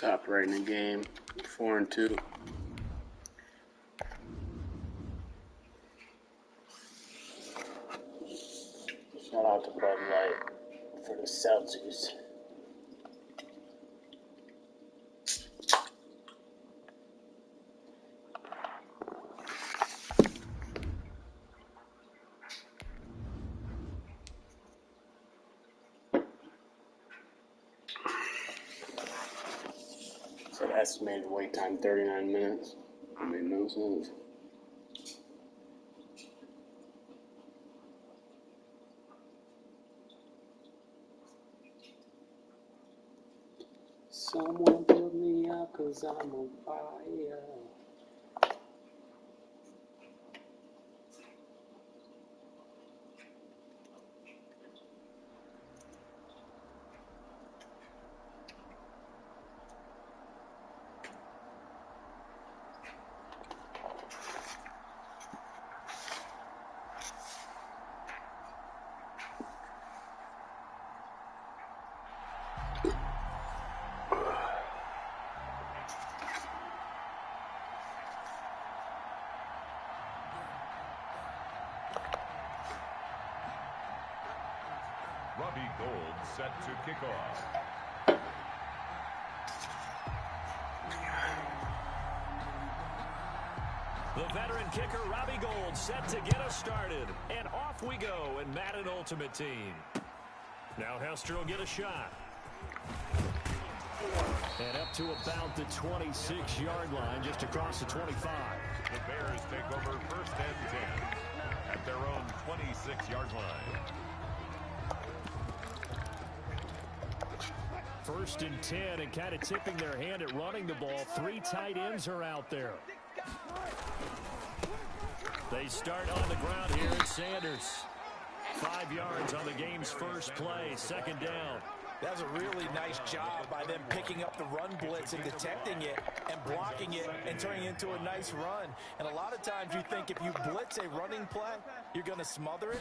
Top rating the game, 4-2. Shout out to Bud Light for the seltzers. So estimated wait time 39 minutes. That made no sense. Someone put me out 'cause I'm on fire. Robbie Gould set to kick off. The veteran kicker, Robbie Gould, set to get us started. And off we go in Madden Ultimate Team. Now Hester will get a shot. And up to about the 26-yard line, just across the 25. The Bears take over first and 10 at their own 26-yard line. First and 10, and kind of tipping their hand at running the ball. 3 tight ends are out there. They start on the ground here at Sanders. 5 yards on the game's first play, second down. That was a really nice job by them picking up the run blitz and detecting it and blocking it and turning it into a nice run. And a lot of times you think if you blitz a running play, you're going to smother it.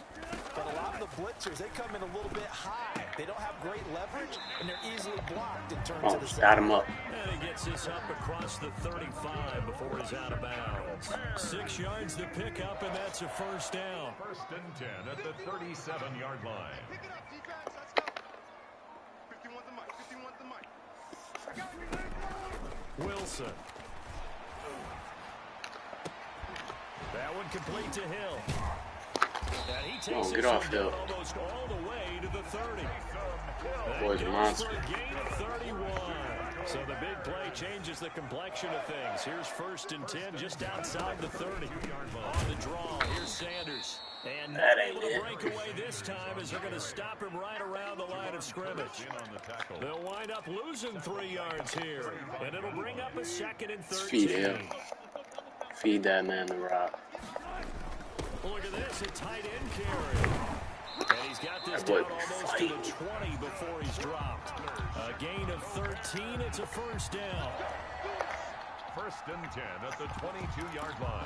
But a lot of the blitzers, they come in a little bit high. They don't have great leverage, and they're easily blocked and turned to the side. Got him up. And he gets this up across the 35 before he's out of bounds. 6 yards to pick up, and that's a first down. First and 10 at the 37-yard line. Pick it up, defense. Let's go. 51 the mic. 51 the mic. Wilson. That one complete to Hill. And he takes get off Hill. Almost all the way to the 30. Boy's a monster. For a gain of 31. So the big play changes the complexion of things. Here's first and 10 just outside the 30. On the draw, here's Sanders. And not able to break away this time as they're going to stop him right around the line of scrimmage. They'll wind up losing 3 yards here. And it'll bring up a second and 13. Feed him. Feed that man the rock. Look at this, a tight end carry. And he's got this down almost to the 20 before he's dropped. A gain of 13, it's a first down. First and 10 at the 22-yard line.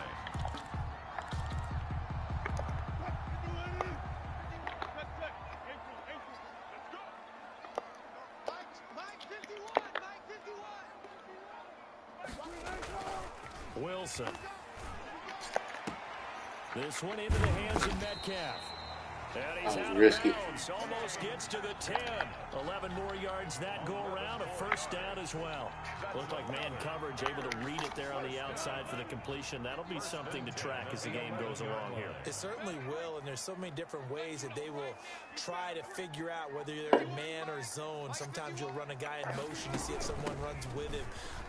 Wilson. This one into the hands of Metcalf. And he's out risky. of bounds. Almost gets to the 10. 11 more yards that go around. A first down as well. Looked like man coverage, able to read it there on the outside for the completion. That'll be something to track as the game goes along here. It certainly will, and there's so many different ways that they will try to figure out whether they're in man or zone. Sometimes you'll run a guy in motion to see if someone runs with him.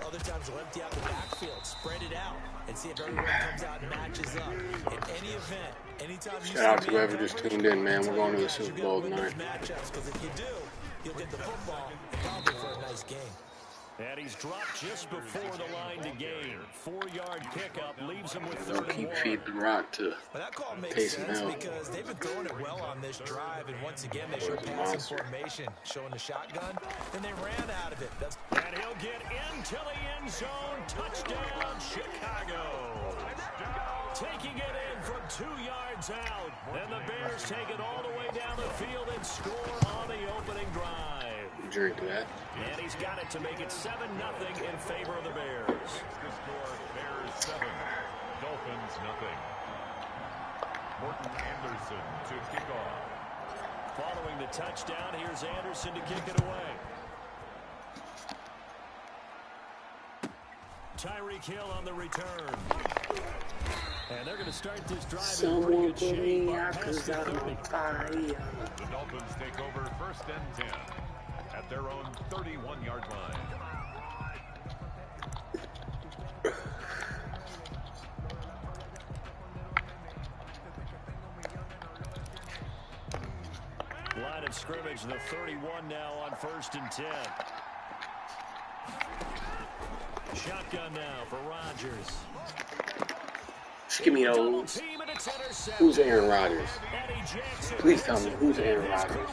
Other times you'll empty out the backfield, spread it out, and see if everyone comes out and matches up. In any event, anytime you Shout out to whoever just tuned in, man. We're going to the Super Bowl tonight. Because if you do, you'll get the football and probably for a nice game. And he's dropped just before the line to gain. 4-yard pickup leaves him with They'll 31. keep feeding the rock to That call makes Taysom sense Hill. because they've been throwing it well on this drive, and once again they show passing formation, showing the shotgun, and they ran out of it. And he'll get into the end zone. Touchdown, Chicago. Taking it in from 2 yards out. And the Bears take it all the way down the field and score on the opening drive. drink to that. And he's got it to make it 7-0 in favor of the Bears. The score, Bears 7, Dolphins nothing. Morton Anderson to kick off. Following the touchdown, here's Anderson to kick it away. Tyreek Hill on the return. And they're going to start this drive in pretty good shape. Past the 30. The Dolphins take over 1st and 10 at their own 31-yard line. Line of scrimmage, the 31 now on 1st and 10. Shotgun now for Rodgers. Just give me those. Who's Aaron Rodgers? Please tell me who's Aaron Rodgers.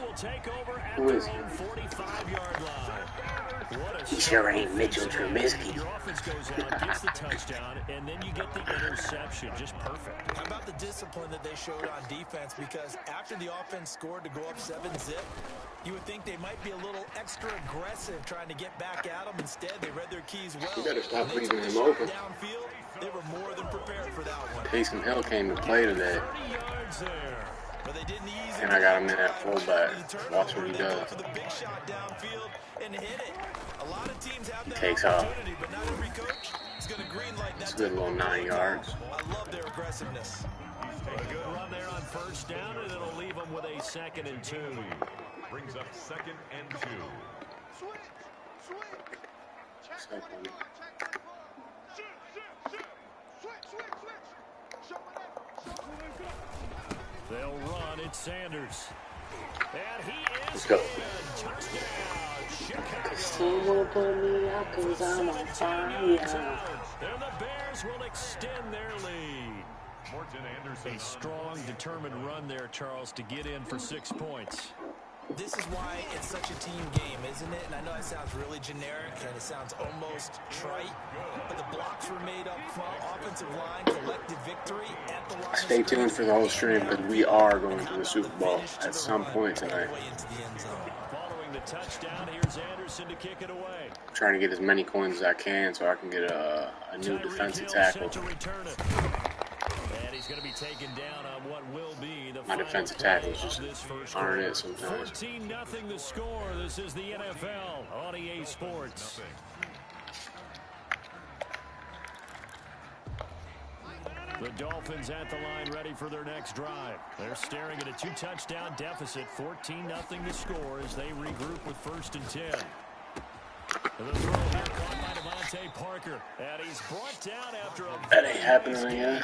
Who is he? He sure ain't Mitchell Trubisky. Your offense goes out, gets the touchdown, and then you get the interception. Just perfect. How about the discipline that they showed on defense? Because after the offense scored to go up 7-zip, you would think they might be a little extra aggressive trying to get back at them. Instead, they read their keys well. You better stop leaving him shot open. Downfield, they were more than prepared for that one. Taysom Hill came to play today. 30 yards there. But they didn't ease And I got him in at fullback. Watch what he does. For the big shot downfield and hit it. A lot of teams have that Takes off. opportunity, but not every coach is going to green light that. It's a good little 9 yards. I love their aggressiveness. A good run there on 1st down, and it'll leave them with a 2nd and 2. Brings up 2nd and 2. They'll run. It's Sanders. And he is Let's go. touchdown, Chicago. Someone put me out 'cause I'm on fire. And the Bears will extend their lead. Morton Anderson. A strong, determined run there, Charles, to get in for 6 points. This is why it's such a team game, isn't it? And I know it sounds really generic and it sounds almost trite, but the blocks were made up front. Offensive line collected victory at the line. Stay tuned for the whole stream because we are going to the Super Bowl at some point tonight. Following the touchdown, here's Anderson to kick it away. I'm trying to get as many coins as I can so I can get a new defensive tackle. And he's going to be taken down on what will be the My defensive tackles just aren't it sometimes. 14-0 the score. This is the NFL on EA Sports. The Dolphins at the line ready for their next drive. They're staring at a 2-touchdown deficit. 14-0 the score as they regroup with 1st and 10. The throw here caught by Devontae Parker. And he's brought down after a... That ain't happening again.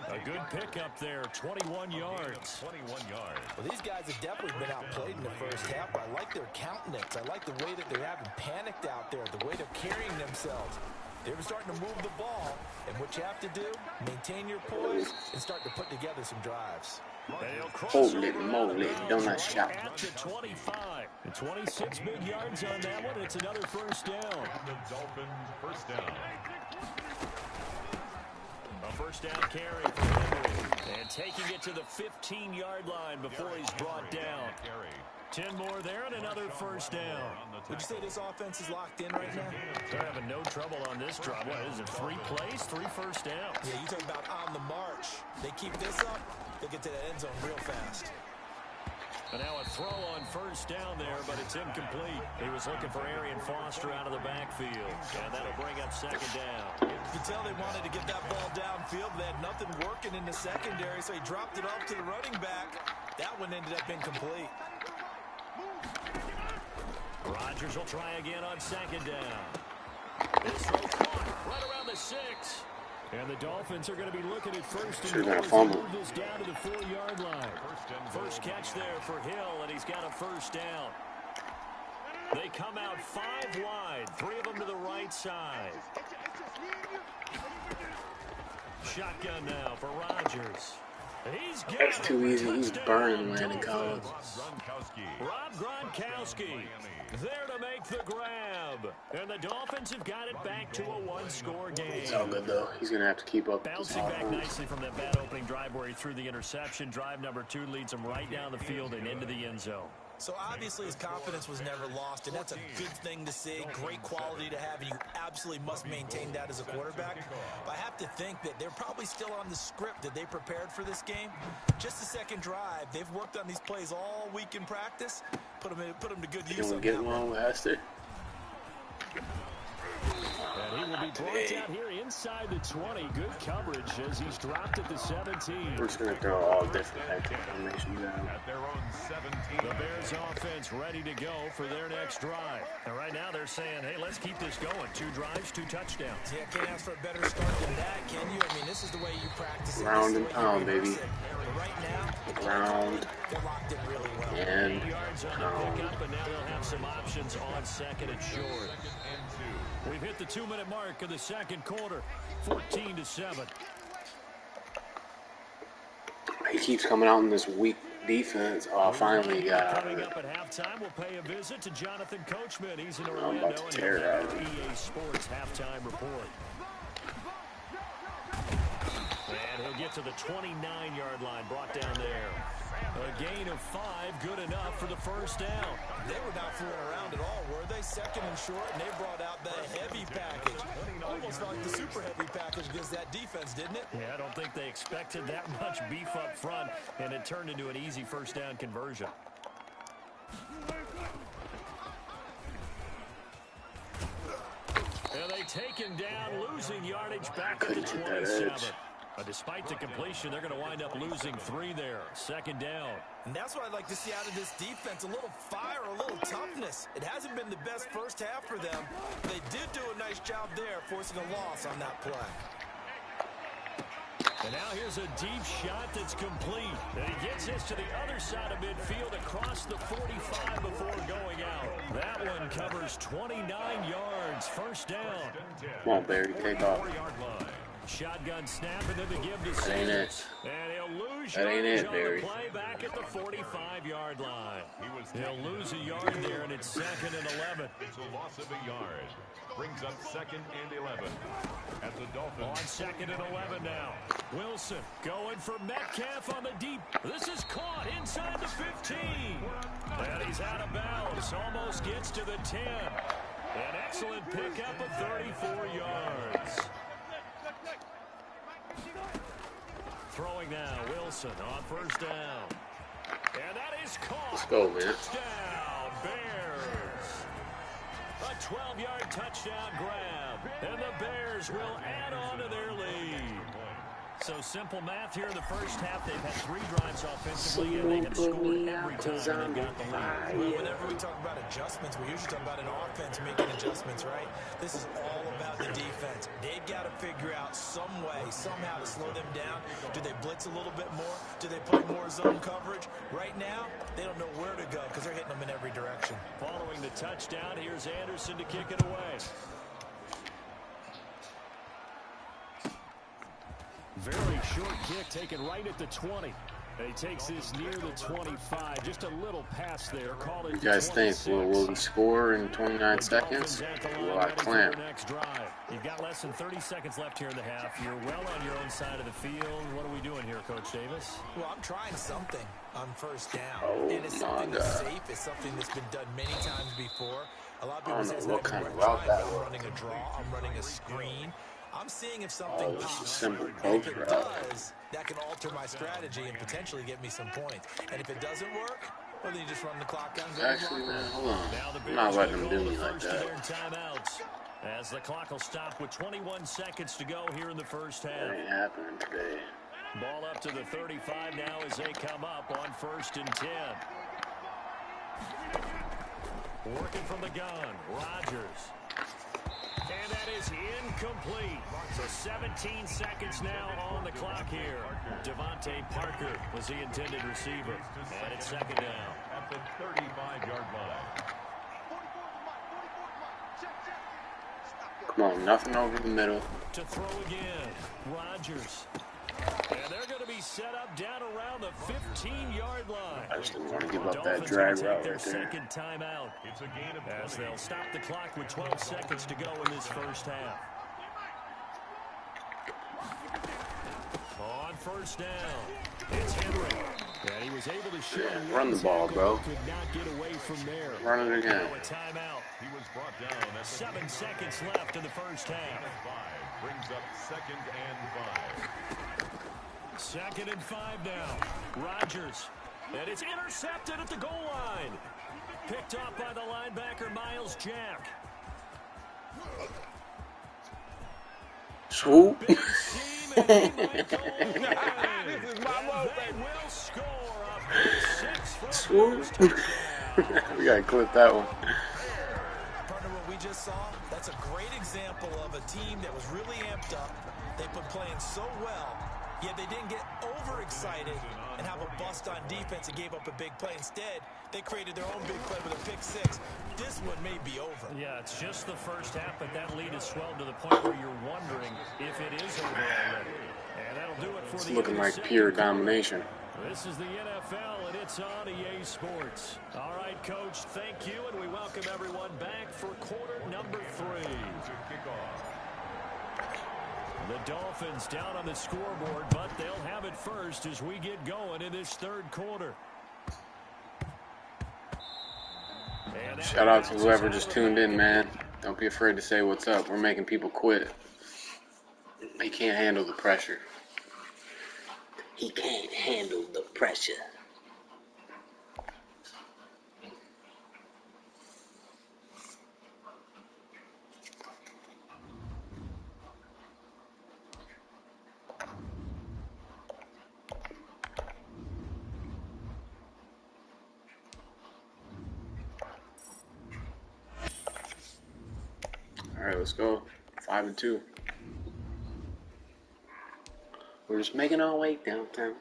A good pickup there, 21 yards. 21 yards. Well, these guys have definitely been outplayed in the first half. I like their countenance. I like the way that they haven't panicked out there, the way they're carrying themselves. They were starting to move the ball, and what you have to do, maintain your poise and start to put together some drives. Holy moly, donut shop. At the 25. And 26 big yards on that one. It's another 1st down. The Dolphins 1st down. A 1st down carry for Henry. And taking it to the 15-yard line before he's brought down. 10 more there and another 1st down. Would you say this offense is locked in right now? They're having no trouble on this drive. What is it, 3 plays, 3 1st downs? Yeah, you talk about on the march. They keep this up, they'll get to the end zone real fast. And now a throw on 1st down there, but it's incomplete. He was looking for Arian Foster out of the backfield. And that'll bring up 2nd down. You can tell they wanted to get that ball downfield, but they had nothing working in the secondary, so he dropped it off to the running back. That one ended up incomplete. Rodgers will try again on 2nd down. This throw caught right around the 6. And the Dolphins are going to be looking at 1st and goal as they move this down to the 4-yard line. First catch there for Hill, and he's got a 1st down. They come out 5 wide, 3 of them to the right side. Shotgun now for Rodgers. That's too easy. He's burning Landon Collins. Rob Gronkowski there to make the grab. And the Dolphins have got it back to a 1-score game. It's all good, though. He's going to have to keep up. Bouncing back nicely from that bad opening drive where he threw the interception. Drive number 2 leads him right down the field and into the end zone. So obviously his confidence was never lost, and that's a good thing to see, great quality to have, and you absolutely must maintain that as a quarterback. But I have to think that they're probably still on the script that they prepared for this game. Just the second drive, they've worked on these plays all week in practice. Put them to good use. Can we get one, Lester? And he will be brought out here inside the 20. Good coverage as he's dropped at the 17. We're just going to throw all different formations out. At their own 17. The Bears offense ready to go for their next drive. And right now they're saying, hey, let's keep this going. 2 drives, 2 touchdowns. Yeah, can't ask for a better start than that, can you? I mean, this is the way you practice it. Ground and pound, baby. Right now, Ground they're locked in really well. and 8 yards on the pickup, and now they'll have some options on second and short. We've hit the 2-minute mark of the second quarter, 14-7. he keeps coming out in this weak defense. Oh, finally he got out of Coming it. up at halftime, we'll pay a visit to Jonathan Coachman. He's in I'm Orlando, about to and tear he'll it have out. our EA Sports halftime report. And he'll get to the 29-yard line, brought down there. A gain of 5, good enough for the first down. They were not fooling around at all, were they? Second and short, and they brought out the heavy package. Almost like the super heavy package against that defense, didn't it? Yeah, I don't think they expected that much beef up front, and it turned into an easy first down conversion. And they take him down, losing yardage back at the 27. Despite the completion, they're going to wind up losing 3 there. Second down. And that's what I'd like to see out of this defense. A little fire, a little toughness. It hasn't been the best first half for them. They did do a nice job there, forcing a loss on that play. And now here's a deep shot that's complete. And he gets this to the other side of midfield across the 45 before going out. That one covers 29 yards. First down. Come on, Barry, take off. Shotgun snap and then the give to That ain't Sanders. it. And he'll lose That ain't yardage it, on Barry. the play back at the 45-yard line. He'll lose a yard there, and it's second and 11. It's a loss of a yard. Brings up second and 11. At the Dolphins. On second and 11 now. Wilson going for Metcalf on the deep. This is caught inside the 15. And he's out of bounds. Almost gets to the 10. An excellent pickup of 34 yards. Throwing now, Wilson on first down. And that is caught. Let's go, man. Touchdown, Bears. A 12-yard touchdown grab. And the Bears will add on to their lead. So simple math here in the first half. They've had 3 drives offensively, and they have scored every time they got the lead. Well, whenever we talk about adjustments, we usually talk about an offense making adjustments, right? This is all about the defense. They've got to figure out some way, somehow to slow them down. Do they blitz a little bit more? Do they play more zone coverage? Right now, they don't know where to go because they're hitting them in every direction. Following the touchdown, here's Anderson to kick it away. Very short kick taken right at the 20. And he takes this near the 25. Just a little pass there. Call it. What do you guys think? Will we score in 29 seconds? Will I clamp? Next drive. You've got less than 30 seconds left here in the half. You're well on your own side of the field. What are we doing here, Coach Davis? Well, I'm trying something on first down. Oh, and it's something my that's God. safe. It's something that's been done many times before. A lot of I people don't say know it's what not kind even of worth route trying, that but I'm was. running a draw. I'm running a screen. I'm seeing if something Oh, it's a pops. simple And if coach it route. does, that can alter my strategy and potentially get me some points. And if it doesn't work, well, then you just run the clock down. Actually, man, hold on. Now the I'm not Bears letting will them do call me the like first of that. their timeouts, as the clock will stop with 21 seconds to go here in the first half. That ain't happening today. Ball up to the 35 now as they come up on first and 10. Working from the gun, Rodgers. And that is incomplete. So 17 seconds now on the clock here. Devontae Parker was the intended receiver. And it's second down. At the 35-yard line. Come on, nothing over the middle. To throw again, Rodgers. And they're going to be set up down around the 15-yard line. I just didn't want to give up that Dolphins drag will take route their right there. second timeout It's a gain of as 20. they'll stop the clock with 12 seconds to go in this first half. On first down. It's Henry. And he was able to show run the ball, bro. could not get away from there. Run it again. Now a timeout. He was brought down at 7 seconds left in the first half. 5 brings up 2nd and 5. 2nd and 5 now. Rodgers. And it's intercepted at the goal line. Picked off by the linebacker, Miles Jack. Swoop. Big seam, and he might go away. This is my moment. They will score a big 6 from Swoop. touchdown. We gotta clip that one. Partner, what we just saw, that's a great example of a team that was really amped up. They've been playing so well, yet they didn't get overexcited and have a bust on defense and gave up a big play. Instead, they created their own big play with a pick 6. This one may be over. Yeah, it's just the first half, but that lead has swelled to the point where you're wondering if it is over already. And that'll do it for It's the looking like second pure quarter. domination. This is the NFL, and it's on EA Sports. All right, Coach, thank you, and we welcome everyone back for quarter number 3. To kick off. The Dolphins down on the scoreboard, but they'll have it first as we get going in this third quarter. Shout out to whoever just tuned in, man. Don't be afraid to say what's up. We're making people quit. They can't handle the pressure. He can't handle the pressure. All right, let's go. 5-2. We're just making our way downtown.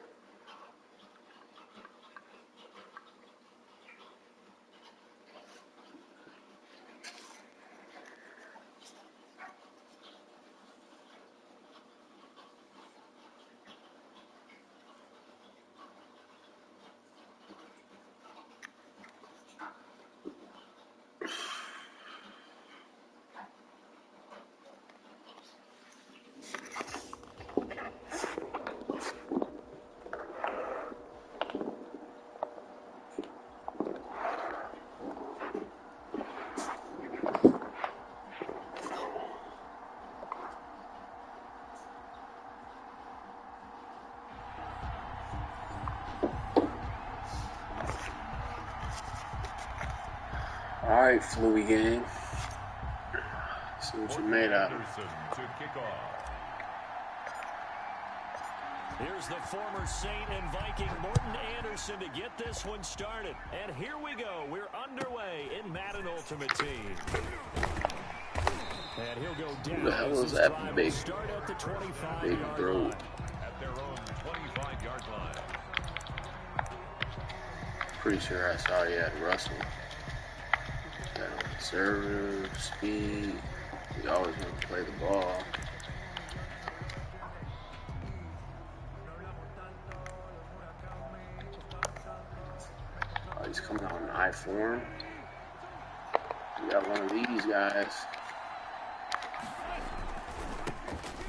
Alright, Fluey gang. See what you made out of. Anderson to kick off. Here's the former Saint and Viking Morton Anderson to get this one started. And here we go. We're underway in Madden Ultimate Team. And he'll go down. Who the hell was that big Start at the 25-yard big throw? line. At their own 25-yard line. Pretty sure I saw he had Russell. Conservative, speed. He always want to play the ball. Oh, he's coming on an I form. We got one of these guys.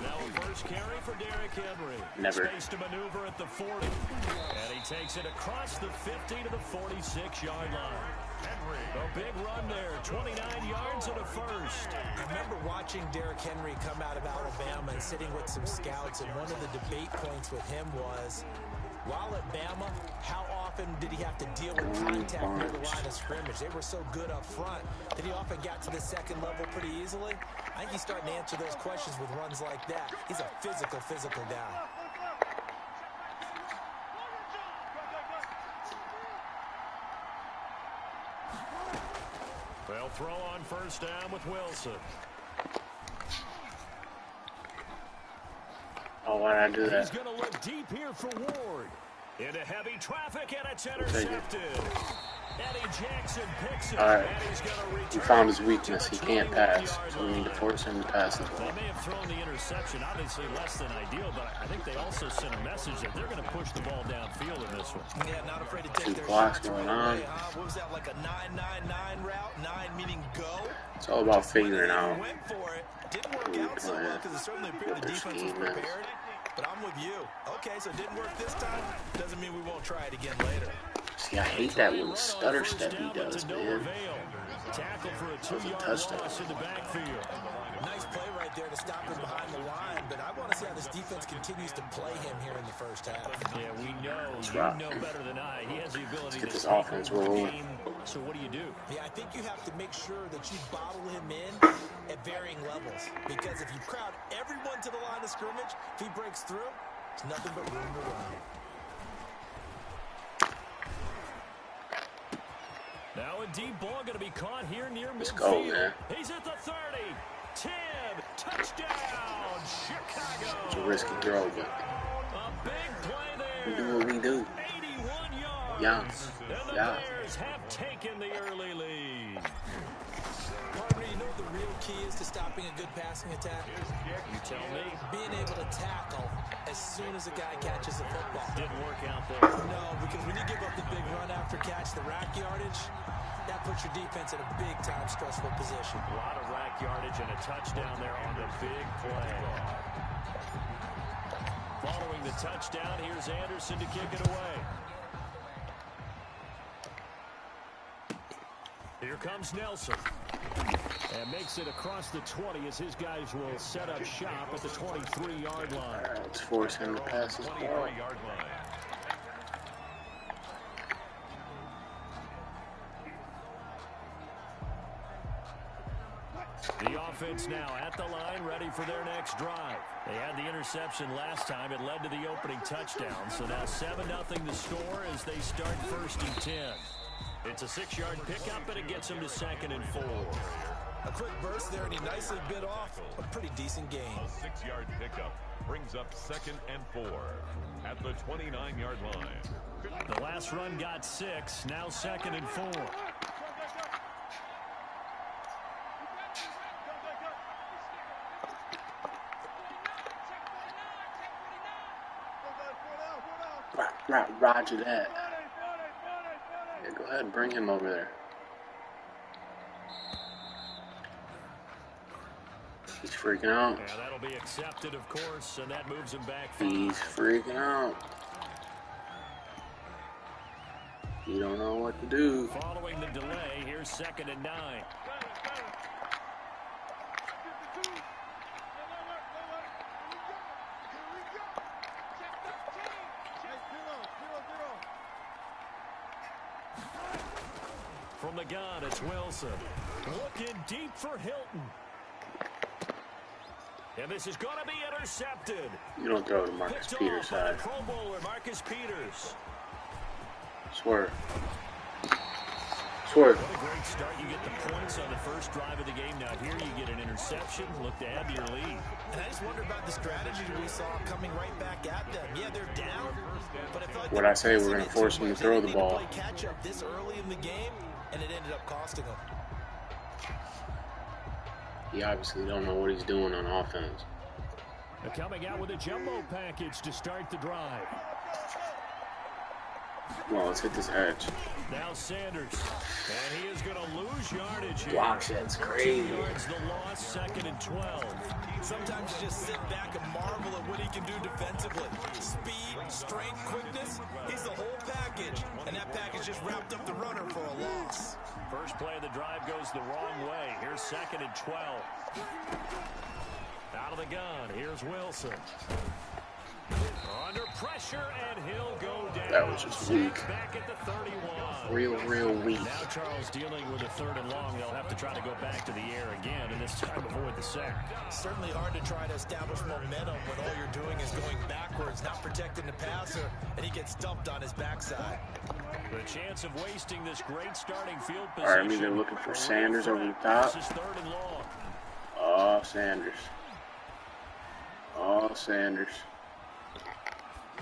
Now a first carry for Derrick Henry. Never. Space to maneuver at the 40. And he takes it across the 50 to the 46-yard line. A big run there, 29 yards and a first. I remember watching Derrick Henry come out of Alabama and sitting with some scouts, and one of the debate points with him was, while at Bama, how often did he have to deal with contact near the line of scrimmage? They were so good up front that he often got to the second level pretty easily. I think he's starting to answer those questions with runs like that. He's a physical guy. They'll throw on first down with Wilson. Oh, why did I do that? He's going to look deep here for Ward. Into heavy traffic, and it's intercepted. Eddie Jackson picks it. All right. And he's gonna He return found his to weakness. the He can't 21 pass. yard So we need to line. force him to pass the They ball. may have thrown the interception, obviously less than ideal, but I think they also sent a message that they're going to push the ball downfield in this one. Yeah, not afraid to take Two their blocks shots going right on. away, huh? What was that, like a 9-9-9 route? 9 meaning go? It's all about Just went in figuring and out went for it. Didn't work who out so we're well playing, because it certainly appeared what the their defense was scheme is. prepared. But I'm with you. Okay, so it didn't work this time. Doesn't mean we won't try it again later. See, I hate that little stutter step he does, man. Tackle for a That was a 2-yard touchdown. loss in the backfield. Nice play right there to stop him behind the line, but I want to see how this defense continues to play him here in the first half. Yeah, we know. Right. You know better than I. He has the ability Let's get to this take offense over the rolling. game. So what do? Yeah, I think you have to make sure that you bottle him in at varying levels, because if you crowd everyone to the line of scrimmage, if he breaks through, it's nothing but room to run. Now a deep ball going to be caught here near midfield. Let's go, man. He's at the 30. 10. Touchdown, Chicago. It's a risky throw, but A big play there. we do what we do. 81 yards. Yeah. And the Yeah. Bears have taken the early lead. Partner, you know what the real key is to stopping a good passing attack? You tell me. Being able to tackle as soon as a guy catches the football. Didn't work out there. No, because when you give up the big run after catch, the rack yardage, that puts your defense in a big-time stressful position. A lot of rack yardage and a touchdown there on the big play. Following the touchdown, here's Anderson to kick it away. Here comes Nelson. And makes it across the 20 as his guys will set up shop at the 23-yard line. All right, let's force him to pass his ball. 23-yard line. The offense now at the line, ready for their next drive. They had the interception last time. It led to the opening touchdown. So now 7-0 the score as they start 1st and 10. It's a 6-yard pickup, and it gets them to 2nd and 4. A quick burst there, and he nicely bit off a pretty decent gain. A 6-yard pickup brings up 2nd and 4 at the 29-yard line. The last run got 6, now 2nd and 4. Roger that. Yeah, go ahead and bring him over there. He's freaking out. Yeah, that'll be accepted, of course, and that moves him back 5. He's freaking out. You don't know what to do. Following the delay, here's 2nd and 9. From the gun, it's Wilson. Looking deep for Hilton. And this is going to be intercepted. You don't throw to Marcus Picked Peters' off by side. the Pro Bowler, Marcus Peters. Swerve. Swerve. What a great start. You get the points on the first drive of the game. Now here you get an interception. Look to add to your lead. And I just wonder about the strategy we saw coming right back at them. Yeah, they're down, but I feel like What I say, we're going to force him to throw the ball. Play catch up this early in the game, and it ended up costing them. He obviously don't know what he's doing on offense. They're coming out with a jumbo package to start the drive. Well, let's hit this edge. Now Sanders, and he is going to lose yardage here. Block shot's crazy. 2 yards the loss, 2nd and 12. Sometimes you just sit back and marvel at what he can do defensively. Speed, strength, quickness, he's the whole package. And that package just wrapped up the runner for a loss. First play of the drive goes the wrong way. Here's 2nd and 12. Out of the gun, here's Wilson. Under pressure, and he'll go down. That was just weak. Back at the 31. Real weak. Now Charles dealing with a 3rd and long. They'll have to try to go back to the air again, and this time avoid the sack. Certainly hard to try to establish momentum when all you're doing is going backwards, not protecting the passer, and he gets dumped on his backside. The chance of wasting this great starting field position. All right, I mean, they're looking for Sanders over the top. This is 3rd and long. Oh, Sanders. Oh, Sanders.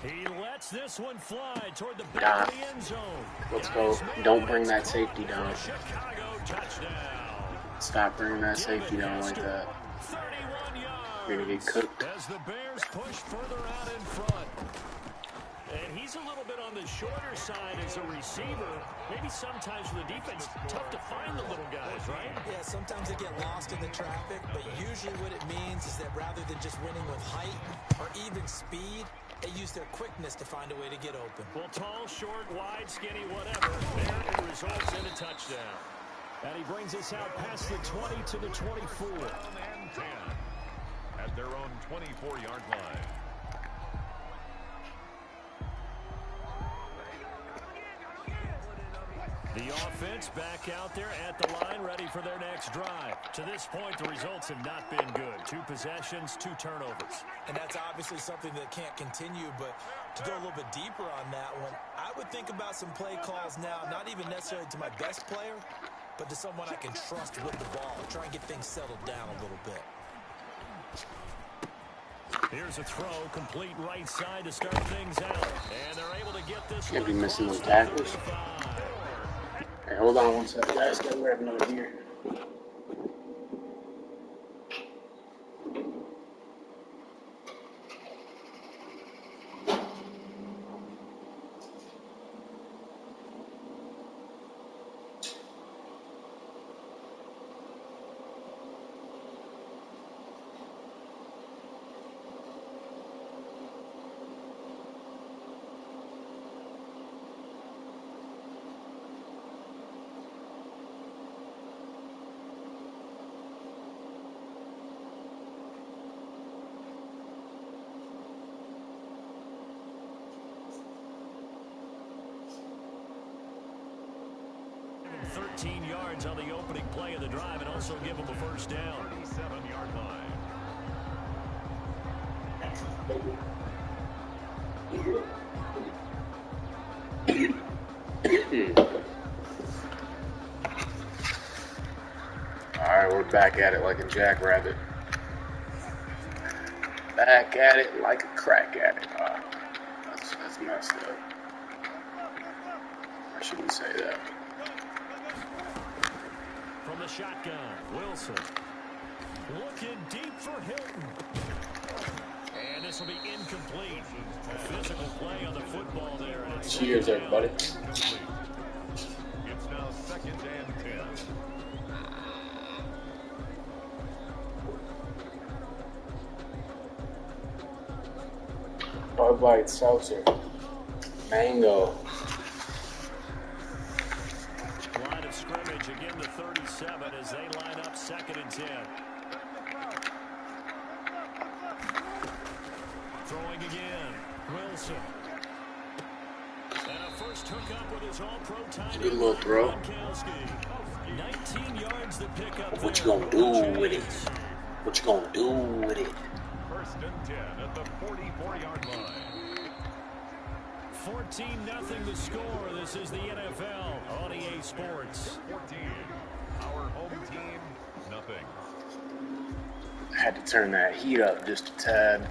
He lets this one fly toward the back of the end zone. Let's go. Don't bring that safety down. Chicago touchdown. Stop bringing that safety down like that. 31 yards. You're going to get cooked. As the Bears push further out in front. And he's He's a little bit on the shorter side as a receiver. Maybe sometimes for the defense, tough to find the little guys, right? Yeah, sometimes they get lost in the traffic, but usually what it means is that rather than just winning with height or even speed, they use their quickness to find a way to get open. Well, tall, short, wide, skinny, whatever. There it results in a touchdown. And he brings us out past the 20 to the 24. And 10 at their own 24-yard line. The offense back out there at the line, ready for their next drive. To this point, the results have not been good. 2 possessions, 2 turnovers. And that's obviously something that can't continue, but to go a little bit deeper on that one, I would think about some play calls now, not even necessarily to my best player, but to someone I can trust with the ball. Try and get things settled down a little bit. Here's a throw, complete right side to start things out. And they're able to get this Can't be one missing across those the tackles. 35. Hey, hold on one second, guys. Gotta grab another beer. Him 13 yards on the opening play of the drive and also give him a first down. 37-yard line. Alright, we're back at it like a jackrabbit. Back at it like a crack addict. That's messed up. I shouldn't say that. From the shotgun, Wilson. Looking deep for Hilton. And this will be incomplete. A physical play on the football there. And it's Cheers, everybody. It's now 2nd and 10. Bud Light Seltzer. Mango. Line of scrimmage, again the 37 as they line up 2nd and 10. Throwing again, Wilson. And a first hookup with his all-pro tight end. Good little throw. 19 yards to pick up. What you gonna do with it? What you gonna do with it? 1st and 10 at the 44-yard line. 14-0 the score. This is the NFL on EA Sports. 14. Our home team, nothing. I had to turn that heat up just a tad.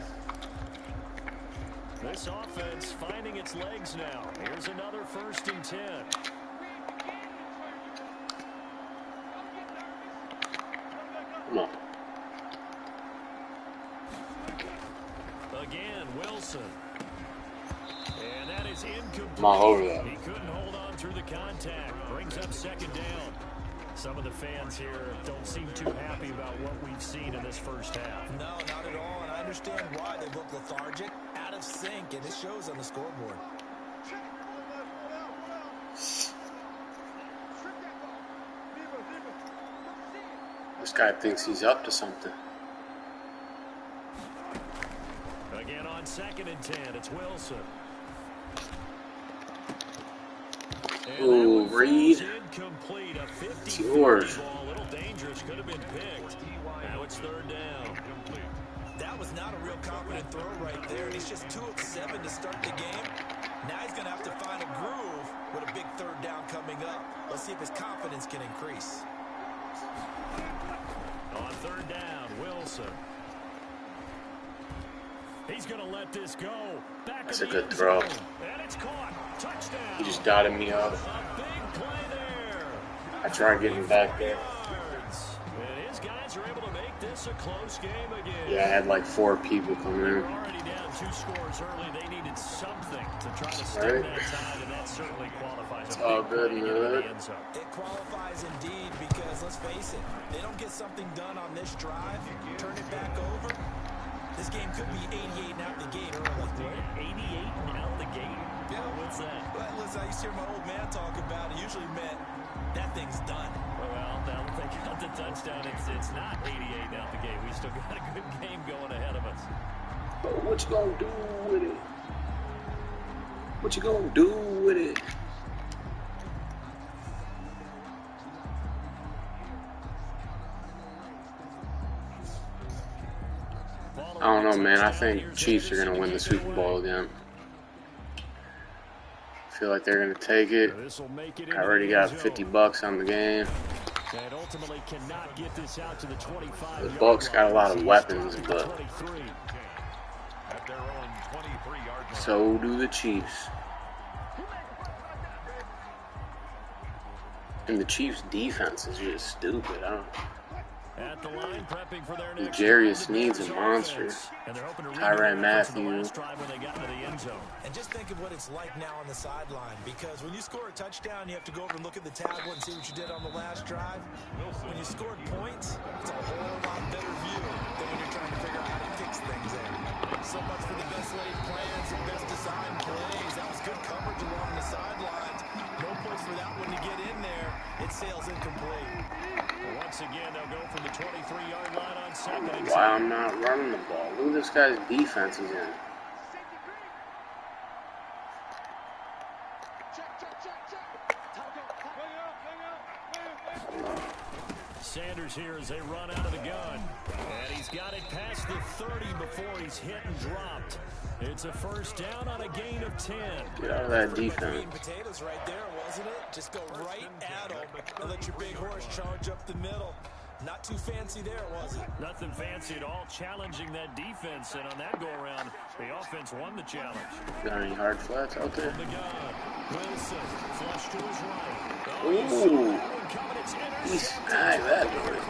This offense finding its legs now. Here's another 1st and 10. Come on. Again, Wilson. And that is incomplete. I'm all over that. He couldn't hold on through the contact. Brings up 2nd down. Some of the fans here don't seem too happy about what we've seen in this first half. No, not at all, and I understand why. They look lethargic, out of sync, and it shows on the scoreboard. This guy thinks he's up to something. Again on 2nd and 10, it's Wilson. Ooh, Reed. Incomplete. A 50 It's yours. ball, a little dangerous, could have been picked. Now it's 3rd down. That was not a real confident throw right there, and he's just 2 of 7 to start the game. Now he's going to have to find a groove with a big 3rd down coming up. Let's see if his confidence can increase. On 3rd down, Wilson. He's going to let this go. That's a good throw. And it's caught. Touchdown. He just dotted me up. A big play there. I tried getting back there. And his guys are able to make this a close game again. Yeah, I had like 4 people coming in. Already down two scores early. They needed something to try to stem that tide, and that certainly qualifies. It's all good, man. It qualifies indeed because, let's face it, they don't get something done on this drive, turn it back over. This game could be 88 and out the gate early. 88 and out the gate? Yeah. What's that? Well, listen, I used to hear my old man talk about it. Usually meant that thing's done. Well, now that they got the touchdown, it's not 88 out the gate. We still got a good game going ahead of us. But what you gonna do with it? What you gonna do with it? I don't know, man. I think Chiefs are gonna win the Super Bowl again. I feel like they're gonna take it. I already got $50 on the game. The Bucs got a lot of weapons, but so do the Chiefs. And the Chiefs' defense is just stupid. At the line, prepping for their next Jarius needs a monster. Tyrann Mathieu. And just think of what it's like now on the sideline, because when you score a touchdown, you have to go over and look at the tablet and see what you did on the last drive. When you scored points, it's a whole lot better view than when you're trying to figure out how to fix things there. So much for the best laid plans and best design plays. That was good coverage along the sidelines. No place for that one to get in there. It sails incomplete. Once again, they'll go from the 23-yard line on second. I don't know why I'm not running the ball. Look at this guy's defense he's in. Sanders here as they run out of the gun. And he's got it past the 30 before he's hit and dropped. It's a first down on a gain of 10. Get out of that defense. Potatoes right there, wasn't it? Just go right at him and let your big horse charge up the middle. Not too fancy there, was it? Nothing fancy at all, challenging that defense. And on that go-around, the offense won the challenge. Got any hard flats out there? Wilson, flush to his right. Ooh. He snagged that joint.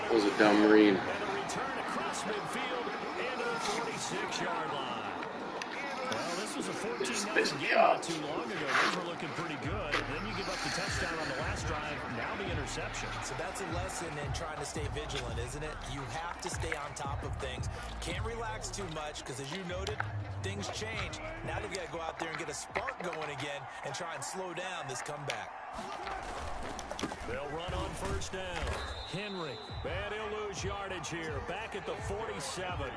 That was a dumb read. And a return across midfield into the 46-yard line. Well, this was a 14-0 game not too long ago. Those were looking pretty good. Then you give up the touchdown on the last drive. Now the interception. So that's a lesson in trying to stay vigilant, isn't it? You have to stay on top of things. Can't relax too much because, as you noted, things change. Now they've got to go out there and get a spark going again and try and slow down this comeback. They'll run on first down. Henry, and he'll lose yardage here. Back at the 47.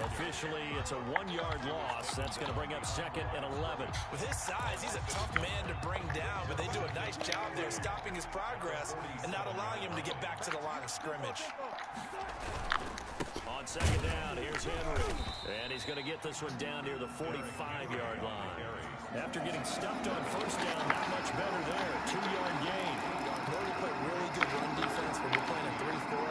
Officially, it's a 1-yard loss. That's going to bring up second and 11. With his size, he's a tough man to bring down, but they do a nice job there stopping his progress and not allowing him to get back to the line of scrimmage. On second down, here's Henry. And he's going to get this one down near the 45-yard line. After getting stuffed on first down, not much better there. 2-yard gain. You know, they play really good run defense when you're playing a 3-4.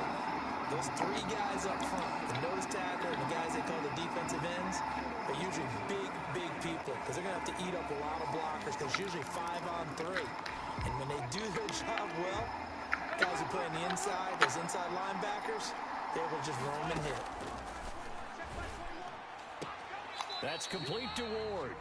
Those three guys up front, the nose tackle and the guys they call the defensive ends, they're usually big people because they're going to have to eat up a lot of blockers because it's usually 5-on-3. And when they do their job well, guys who play on the inside, those inside linebackers, they're able to just roam and hit. That's complete to Ward.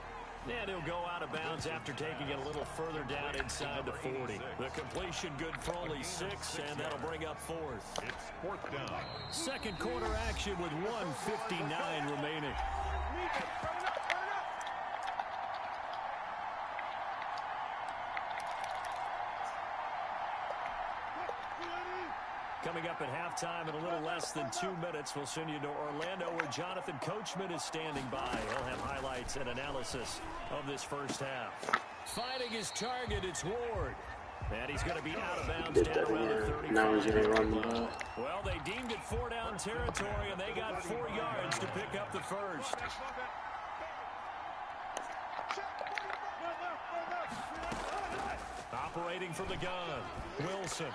And he'll go out of bounds after taking it a little further down inside the 40. The completion good for only 6, and that'll bring up fourth. It's fourth down. Second quarter action with 1:59 remaining. Coming up at halftime in a little less than 2 minutes, we'll send you to Orlando where Jonathan Coachman is standing by. He'll have highlights and analysis of this first half. Finding his target, it's Ward. And he's going to be out of bounds down around the 35. Now he's going to run the ball. Well, they deemed it 4-down territory, and they got 4 yards to pick up the first. Operating from the gun, Wilson.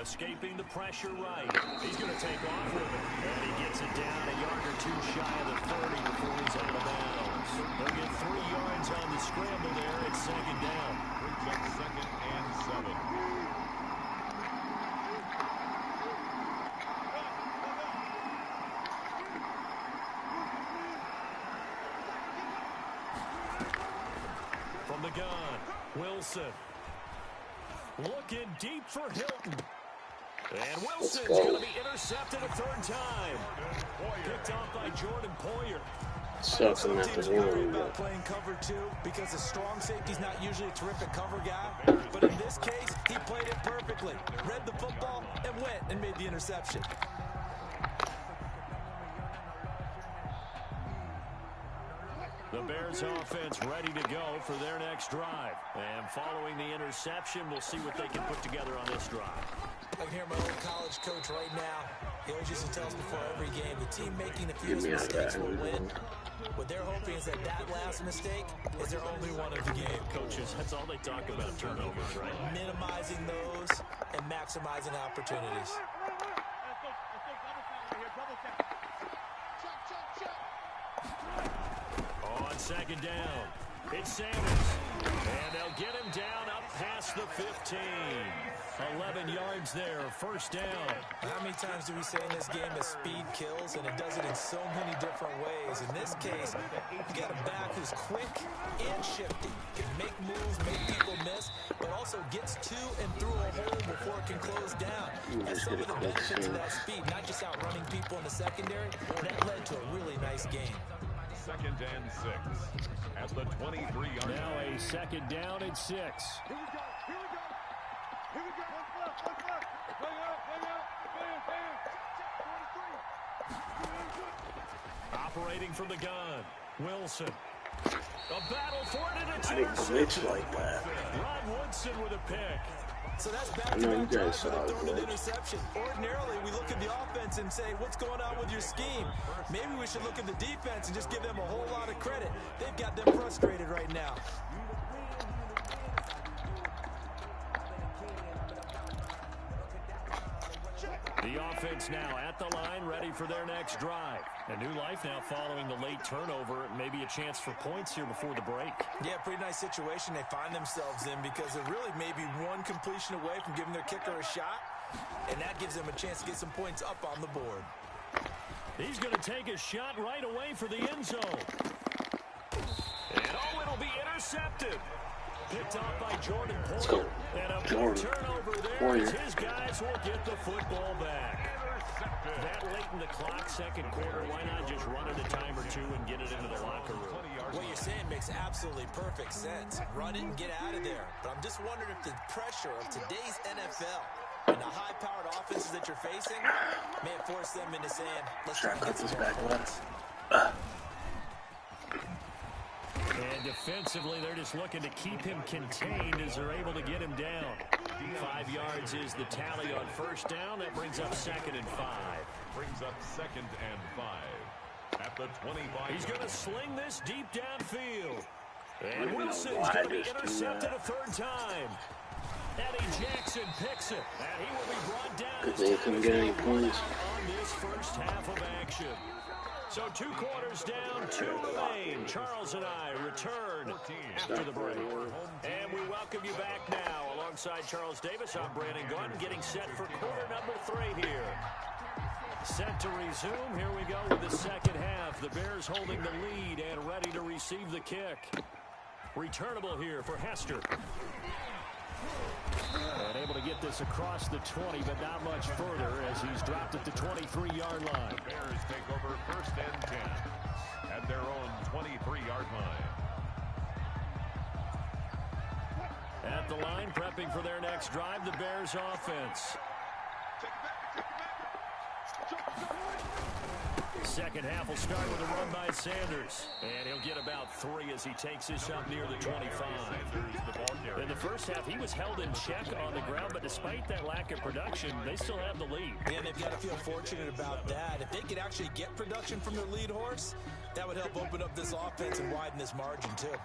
Escaping the pressure right. He's going to take off with it. And he gets it down a yard or two shy of the 30 before he's out of bounds. They'll get 3 yards on the scramble there. It's second down. Brings up second and 7. From the gun, Wilson. Looking deep for Hilton. And Wilson's going to be intercepted a third time. Picked off by Jordan Poyer. Sucks Some in that teams worry about playing cover two because the strong safety's not usually a terrific cover guy. But in this case, he played it perfectly. Read the football and went and made the interception. The Bears offense ready to go for their next drive. And following the interception, we'll see what they can put together on this drive. I can hear my old college coach right now. He always used to tell us before every game, the team making the fewest mistakes will win. What they're hoping is that last mistake is their only one of the game. Coaches, that's all they talk about, turnovers, right? Minimizing those and maximizing opportunities. On second down, it's Sanders. And they'll get him down up past the 15. 11 yards there, first down. How many times do we say in this game that speed kills, and it does it in so many different ways? In this case, you got a back who's quick and shifty, can make moves, make people miss, but also gets to and through a hole before it can close down. That's some of the benefits of that speed, not just outrunning people in the secondary. That led to a really nice game. 2nd and 6 at the 23-yard line. Now a second down and 6. Here we go. Here we go. Here we go. What's left? Bring out. Operating from the gun, Wilson. A battle for it, and it's I didn't glitch intercepted. like that. Ron Woodson with a pick. So that's I know you back-to-back guys drives saw where it, they throw an right? interception. Ordinarily, we look at the offense and say, what's going on with your scheme? Maybe we should look at the defense and just give them a whole lot of credit. They've got them frustrated right now. The offense now at the line, ready for their next drive. A new life now following the late turnover. Maybe a chance for points here before the break. Yeah, pretty nice situation they find themselves in because they're really maybe one completion away from giving their kicker a shot, and that gives them a chance to get some points up on the board. He's going to take a shot right away for the end zone. And it'll be intercepted. Picked off by Jordan Poyer. And a big turnover there as his guys will get the football back. That late in the clock, second quarter, why not just run it a time or two and get it into the locker room? What you're saying makes absolutely perfect sense. Run it and get out of there. But I'm just wondering if the pressure of today's NFL and the high-powered offenses that you're facing may have forced them into saying, let's try to get some more points. And defensively, they're just looking to keep him contained as they're able to get him down. 5 yards is the tally on first down. That brings up 2nd and 5. Brings up 2nd and 5 at the 25. He's going to sling this deep downfield. And Wilson's going to be intercepted a third time. Eddie Jackson picks it. And he will be brought down Because they couldn't get any points on this first half of action. So 2 quarters down, 2 remain. Charles and I return after the break. And we welcome you back now. Alongside Charles Davis, I'm Brandon Gunn, getting set for quarter number 3 here. Set to resume. Here we go with the second half. The Bears holding the lead and ready to receive the kick. Returnable here for Hester. And able to get this across the 20, but not much further as he's dropped at the 23-yard line. The Bears take over 1st and 10 at their own 23-yard line. At the line, prepping for their next drive, the Bears offense. Second half will start with a run by Sanders. And he'll get about 3 as he takes this up near the 25. In the first half, he was held in check on the ground, but despite that lack of production, they still have the lead. And they've got to feel fortunate about that. If they could actually get production from their lead horse, that would help open up this offense and widen this margin, too.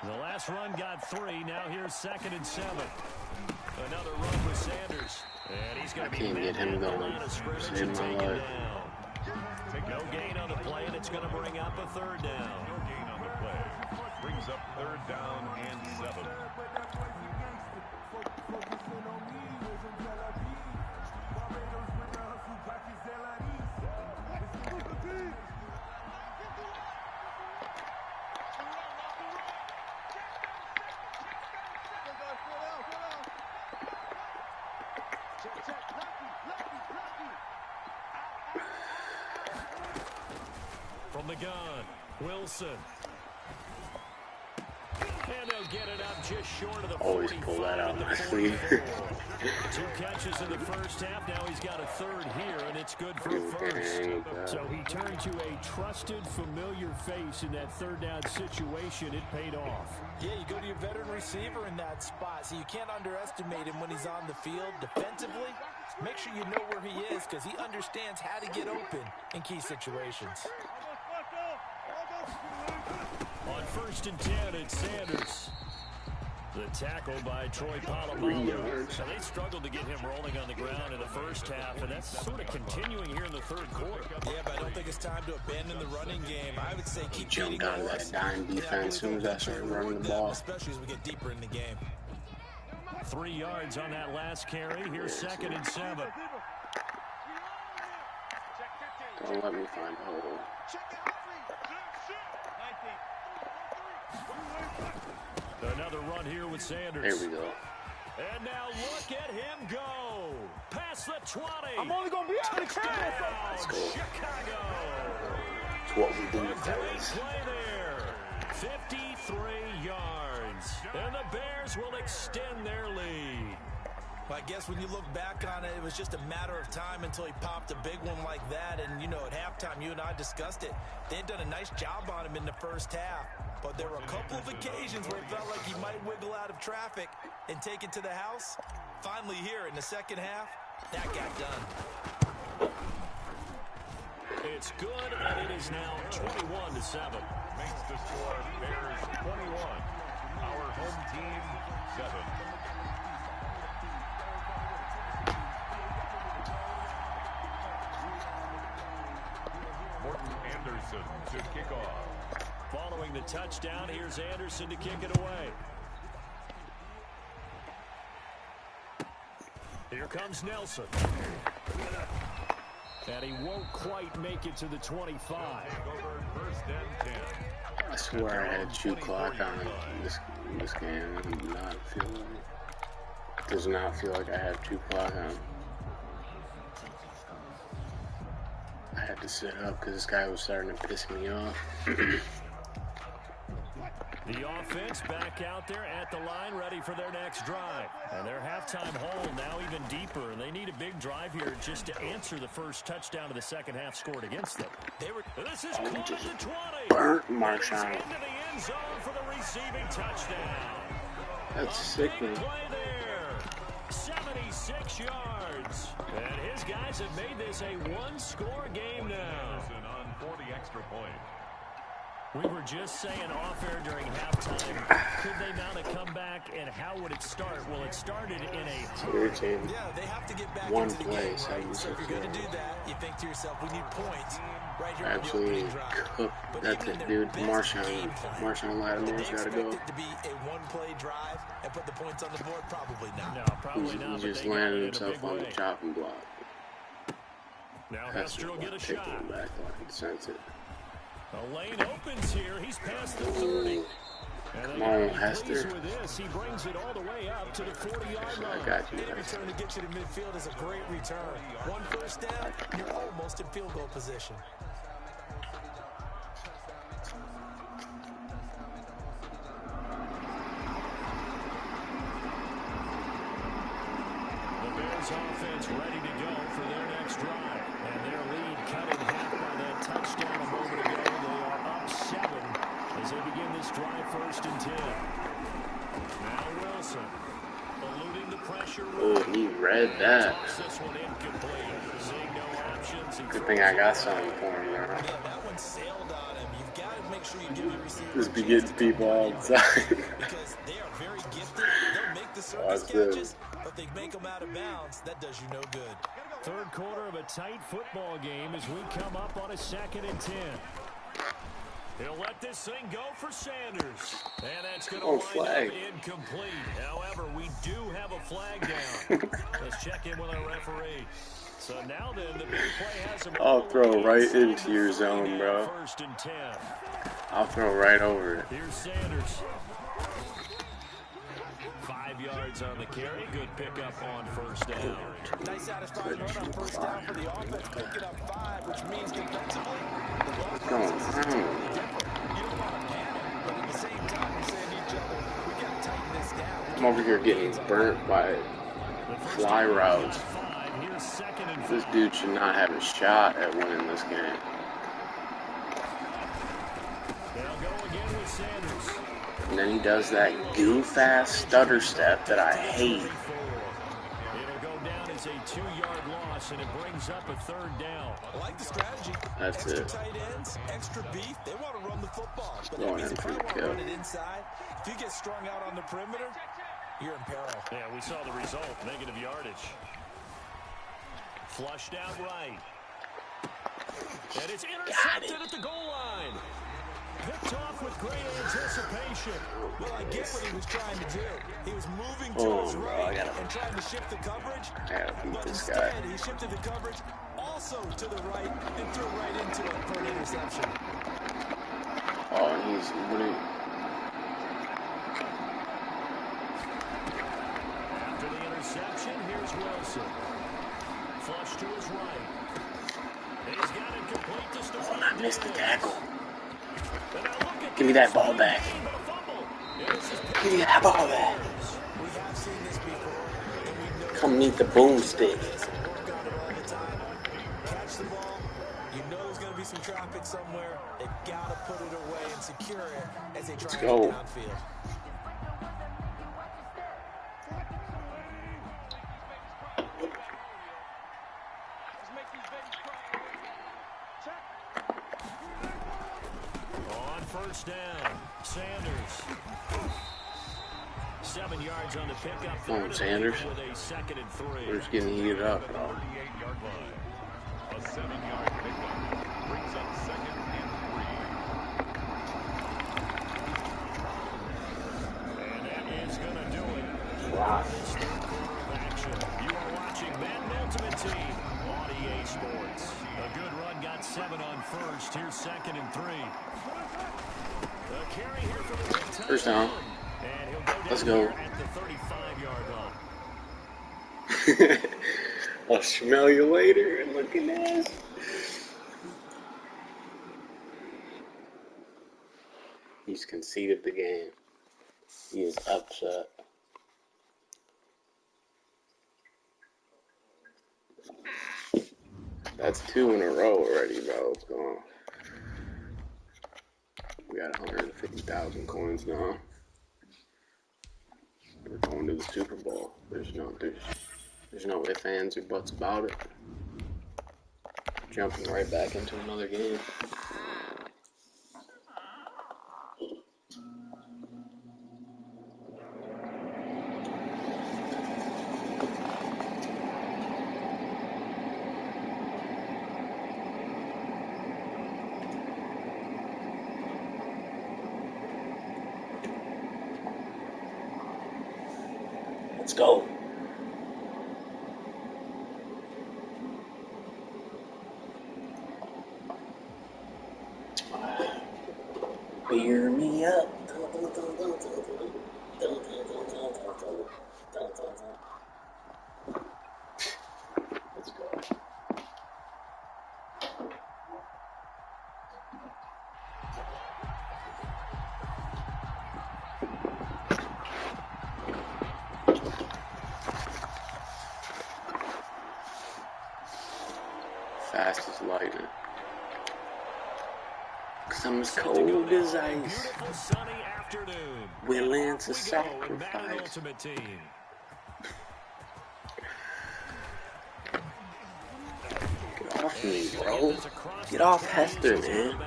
The last run got 3. Now here's 2nd and 7. Another run with Sanders. And he's going to be get him going. Save my life. No gain on the play, and it's going to bring up a 3rd down. No gain on the play. Brings up 3rd down and 7. From the gun, Wilson. And they'll get it up just short of the 45. Always pull that out of my sleeve. 2 catches in the first half. Now he's got a third here, and it's good for a first. So he turned to a trusted, familiar face in that third down situation. It paid off. Yeah, you go to your veteran receiver in that spot, so you can't underestimate him when he's on the field. Defensively, make sure you know where he is because he understands how to get open in key situations. On 1st and 10, it's Sanders. The tackle by Troy Polamalu. So they struggled to get him rolling on the ground in the first half, and that's sort of continuing here in the third quarter. Yeah, but I don't think it's time to abandon the running game. I would say keep jumped out of that dime defense as soon as I started running the ball. Especially as we get deeper in the game. 3 yards on that last carry. Here's 2nd and 7. Don't let me find a hole. Another run here with Sanders. There we go. And now look at him go. Past the 20. I'm only going to be out of the Touchdown, Let's go. Chicago. It's what we do, A great fellas. play there. 53 yards. And the Bears will extend their lead. Well, I guess when you look back on it, it was just a matter of time until he popped a big one like that. And, you know, at halftime, you and I discussed it. They had done a nice job on him in the first half. But there were a couple of occasions where it felt like he might wiggle out of traffic and take it to the house. Finally here in the second half, that got done. It's good, and it is now 21-7. Makes the score Bears 21. Our home team 7. Morton Anderson to kick off. Following the touchdown, here's Anderson to kick it away. Here comes Nelson. And he won't quite make it to the 25. Over 1st and 10. I swear I had 2 clock on this game. It does not feel like I have 2 clock on. I had to sit up because this guy was starting to piss me off. The offense back out there at the line, ready for their next drive. And their halftime hole now even deeper, and they need a big drive here just to answer the first touchdown of the second half scored against them. This is caught at the 20. Burnt Marshawn. Into the end zone for the receiving touchdown. That's sickening. Play there. 76 yards. And his guys have made this a one-score game now. Anderson on 40 extra points. We were just saying off-air during halftime, could they mount a comeback, and how would it start? Well, it started in a... Yeah, they have to get back One into the play, game, right? So if you're going to do that, you think to yourself, we need points right here on the Absolutely opening drive. cooked. But That's even it, in their dude. best game Marshawn plan, Lattimore's did got to they go. expect it to be a one-play drive and put the points on the board? Probably not. No, probably not. He but just they got landed it in a himself big on the way. chopping block. Now That's Hester will get a take shot. it back. I can sense it. A lane opens here. He's past the 30. Come on, Hester. With this, he brings it all the way up to the 40-yard line. I got you. Any return to get you to midfield is a great return. One first down, you're almost in field goal position. The Bears offense ready to go for their next drive. And their lead cut in half by that touchdown a moment ago. They are up 7 as they begin this drive 1st and 10. Now Wilson eluding the pressure. Oh, he read that. This one incomplete. Seeing no options. Good thing I got something for him there. Yeah, that one sailed on him. You've got to make sure you give your receiver Just be a chance getting to people outside. because they are very gifted. They'll make the circus Watch this. catches, but they make them out of bounds. That does you no good. Third quarter of a tight football game as we come up on a 2nd and 10. He'll let this thing go for Sanders. And that's going to wind flag. up incomplete. However, we do have a flag down. Let's check in with our referee. So now then, the big play has him. I'll throw right inside into the your 40 zone, now, bro. 1st and 10. I'll throw right over it. Here's Sanders. 5 5 yards on the carry. Good pickup on first down. Nice satisfying run on first down for the offense, picking up 5, which means defensively, the thought process is entirely different. You don't want to panic, but at the same time, you're saying to each other, we got to tighten this down. I'm over here getting burnt by fly routes. This dude should not have a shot at winning this game. They'll go again with Sanders. And then he does that goof-ass stutter step that I hate. It'll go down as a 2-yard loss, and it brings up a third down. I like the strategy. That's extra it. Tight ends, extra beef. They want to run the football. But Going that means in if for you the want to kill. run it inside, if you get strung out on the perimeter, you're in peril. Yeah, we saw the result. Negative yardage. Flushed out right. And it's intercepted at the goal line. Picked off with great anticipation. Well, I get what he was trying to do. He was moving to his right and trying to shift the coverage. But instead, he shifted the coverage also to the right and threw right into it for an interception. Oh, and he's really... After the interception, here's Wilson. Flush to his right. He's got it complete to start. Oh, I missed the tackle. Give me that ball back. Give me that ball back. Come meet the boomstick. Catch the ball. You know there's going to be some traffic somewhere. They've got to put it away and secure it as they try to get downfield. First down, Sanders. 7 yards on the pickup. Come on, Sanders. With a 2nd and 3. We're just getting heated up, bro. 38-yard line. A 7-yard pickup brings up 2nd and 3. And that is going to do it. Wow. This third quarter of action. You are watching Madden Ultimate Team on EA Sports. A good run got 7 on first. Here's 2nd and 3. First down. Let's go. At the 35-yard line. I'll smell you later. Look at this. He's conceded the game. He is upset. That's 2 in a row already, bro. What's going on? We got 150,000 coins now. We're going to the Super Bowl. There's no ifs, ands, or buts about it. Jumping right back into another game. Let's go. Beer me up. Let's go. Fast as lightning. 'Cause I'm as cold as ice. Willing to sacrifice. Get off me, bro. Get off Hester, man.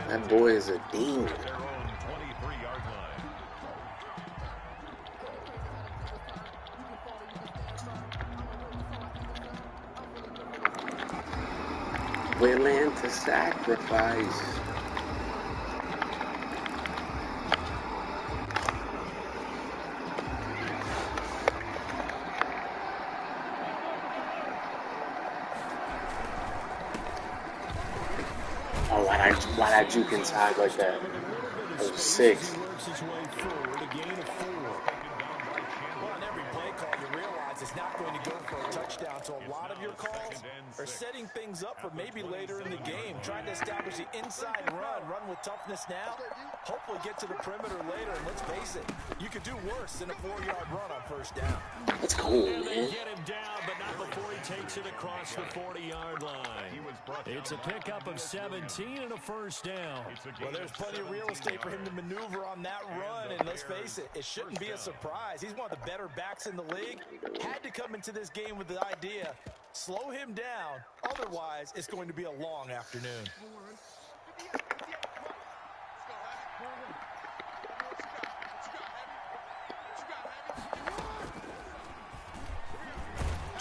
That boy is a demon. Willing to sacrifice. Oh, why'd I juke inside like that? That was 6. He works his way forward, a gain of 4. Well, on every play call, you realize it's not going to go for a touchdown, so a lot of your calls are setting things up for maybe later in the game, trying to establish the inside run with toughness now, hopefully get to the perimeter later, and let's face it, you could do worse than a 4-yard run on first down. Let's go, man. Get him down, but not before he takes it across the 40-yard line. It's a pickup of 17 and a first down. Well, there's plenty of real estate for him to maneuver on that run, and let's face it, it shouldn't be a surprise. He's one of the better backs in the league. Had to come into this game with the idea, slow him down, otherwise it's going to be a long afternoon.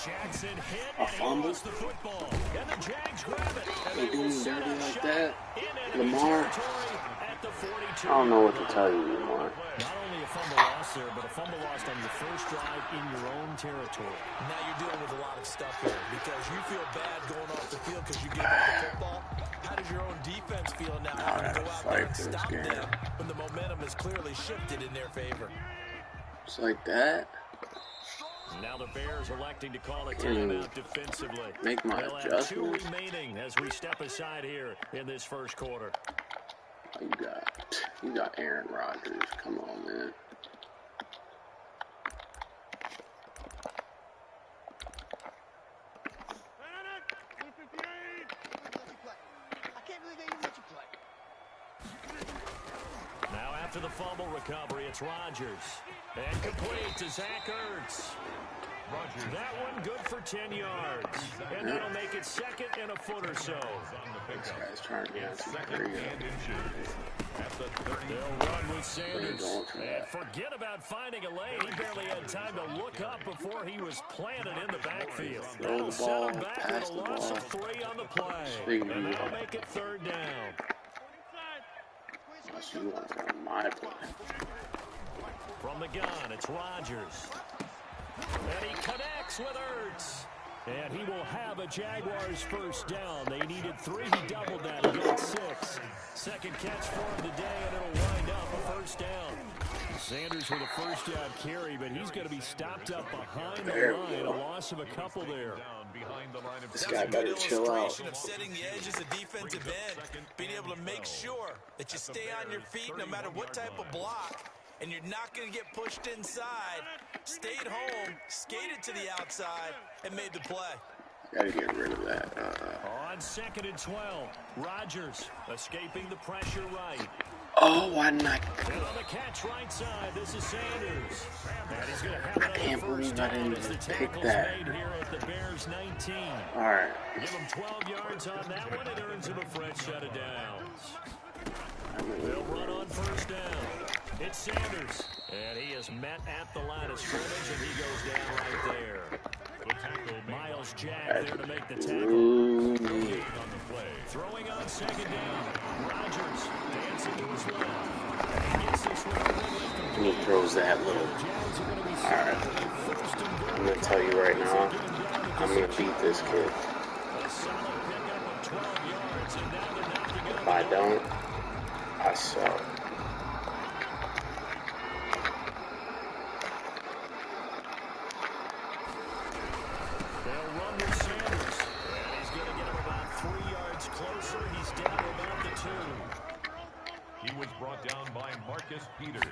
Jackson hit and he lost the football. And the Jags grab it. They do me dirty like that. Lamar. I don't know what to tell you, Lamar. Not only a fumble loss there, but a fumble lost on your first drive in your own territory. Now you're dealing with a lot of stuff here because you feel bad going off the field because you gave up the football. How does your own defense feel now having to go out there and stop them when the momentum is clearly shifted in their favor? Just like that. Now the Bears electing to call a timeout defensively. Make my adjustments. 2 remaining as we step aside here in this first quarter. You got Aaron Rodgers. Come on, man. Now after the fumble recovery, it's Rodgers. And complete to Zach Ertz. That one good for 10 yards. And that'll make it second and a foot or so. This guy's trying to get second. They'll run with Sanders. And forget about finding a lane. He barely had time to look up before he was planted in the backfield. That'll set him back with a loss of 3 on the play. And that'll make it third down. You want to my play. From the gun, it's Rodgers. And he connects with Ertz. And he will have a Jaguars first down. They needed 3. He doubled that. He got 6. Second catch for him today, and it'll wind up a first down. Sanders with a first down carry, but he's going to be stopped up behind the line. A loss of a couple there. This guy better chill out. Of setting the edge as a defensive end, being able to make sure that you stay on your feet no matter what type of block, and you're not going to get pushed inside. Stayed home, skated to the outside, and made the play. Gotta get rid of that. On 2nd and 12, Rodgers escaping the pressure right. Oh, why not? And on the catch right side, this is Sanders. And he's going to have I can't believe I didn't even pick that. Made here at the Bears 19. All right. Give him 12 yards on that one. It earns him a fresh set of downs. They'll run on first down. It's Sanders. And he is met at the line of scrimmage, and he goes down right there. Miles Jack there to make the tackle. Throwing on second down. Rodgers dancing to his left. He gets this one. He throws that little. Alright. I'm going to tell you right now, I'm going to beat this kid. If I don't, I suck. Brought down by Marcus Peters.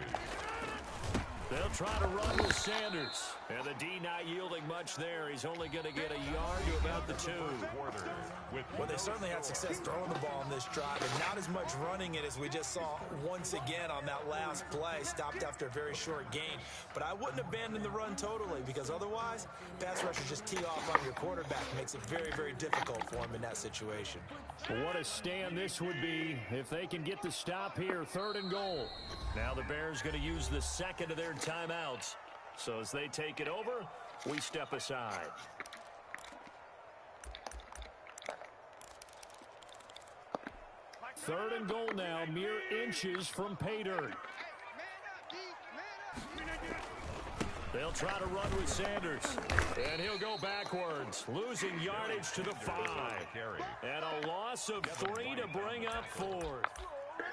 They'll try to run with Sanders. And the D not yielding much there. He's only going to get a yard to about the 2. Well, they certainly had success throwing the ball on this drive, and not as much running it as we just saw once again on that last play. Stopped after a very short gain. But I wouldn't abandon the run totally, because otherwise, pass rushers just tee off on your quarterback. Makes it very, very difficult for him in that situation. What a stand this would be if they can get the stop here. 3rd and goal. Now the Bears going to use the second of their timeouts. So as they take it over, we step aside. Third and goal now, mere inches from pay dirt. They'll try to run with Sanders. And he'll go backwards, losing yardage to the 5. And a loss of 3 to bring up 4th.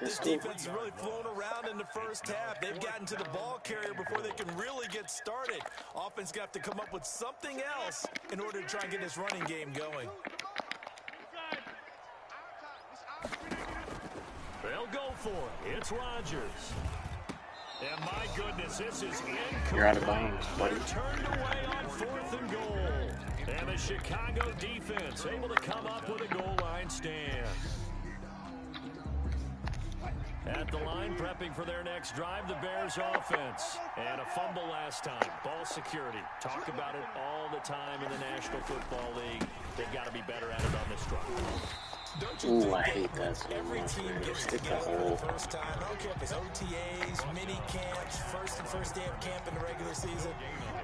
This defense is really flown around in the first half. They've gotten to the ball carrier before they can really get started. Offense got to come up with something else in order to try and get this running game going. They'll go for it. It's Rodgers. And my goodness, this is incomplete. You're out of bounds, buddy. They're turned away on 4th and goal. And the Chicago defense able to come up with a goal line stand. At the line, prepping for their next drive, the Bears offense. And a fumble last time. Ball security. Talk about it all the time in the National Football League. They've got to be better at it on this drive. Ooh, I hate that so much, man. Stick the hole. First time. I don't care if it's OTAs, mini camps, first day of camp in the regular season.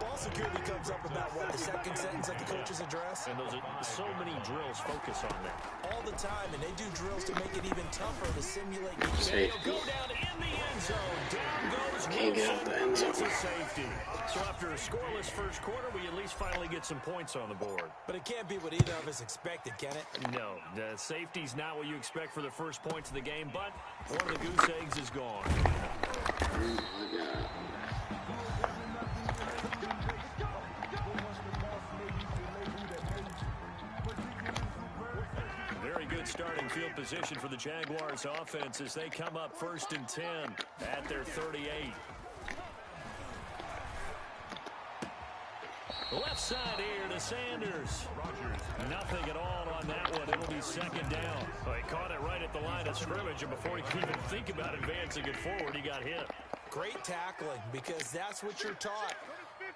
Ball security comes up about, what, the second sentence of the coach's address? And those are so many drills focus on that. All the time, and they do drills to make it even tougher to simulate. Safety. Go down in the end zone. Down goes Can't get out the end zone. It's a safety. So after a scoreless first quarter, we at least finally get some points on the board. But it can't be what either of us expected, can it? No, the safety's not what you expect for the first points of the game, but one of the goose eggs is gone. Oh my God. Very good starting field position for the Jaguars offense as they come up 1st and 10 at their 38. Left side here to Sanders. Nothing at all on that one. It'll be 2nd down. Well, he caught it right at the line of scrimmage, and before he could even think about advancing it forward, he got hit. Great tackling, because that's what you're taught.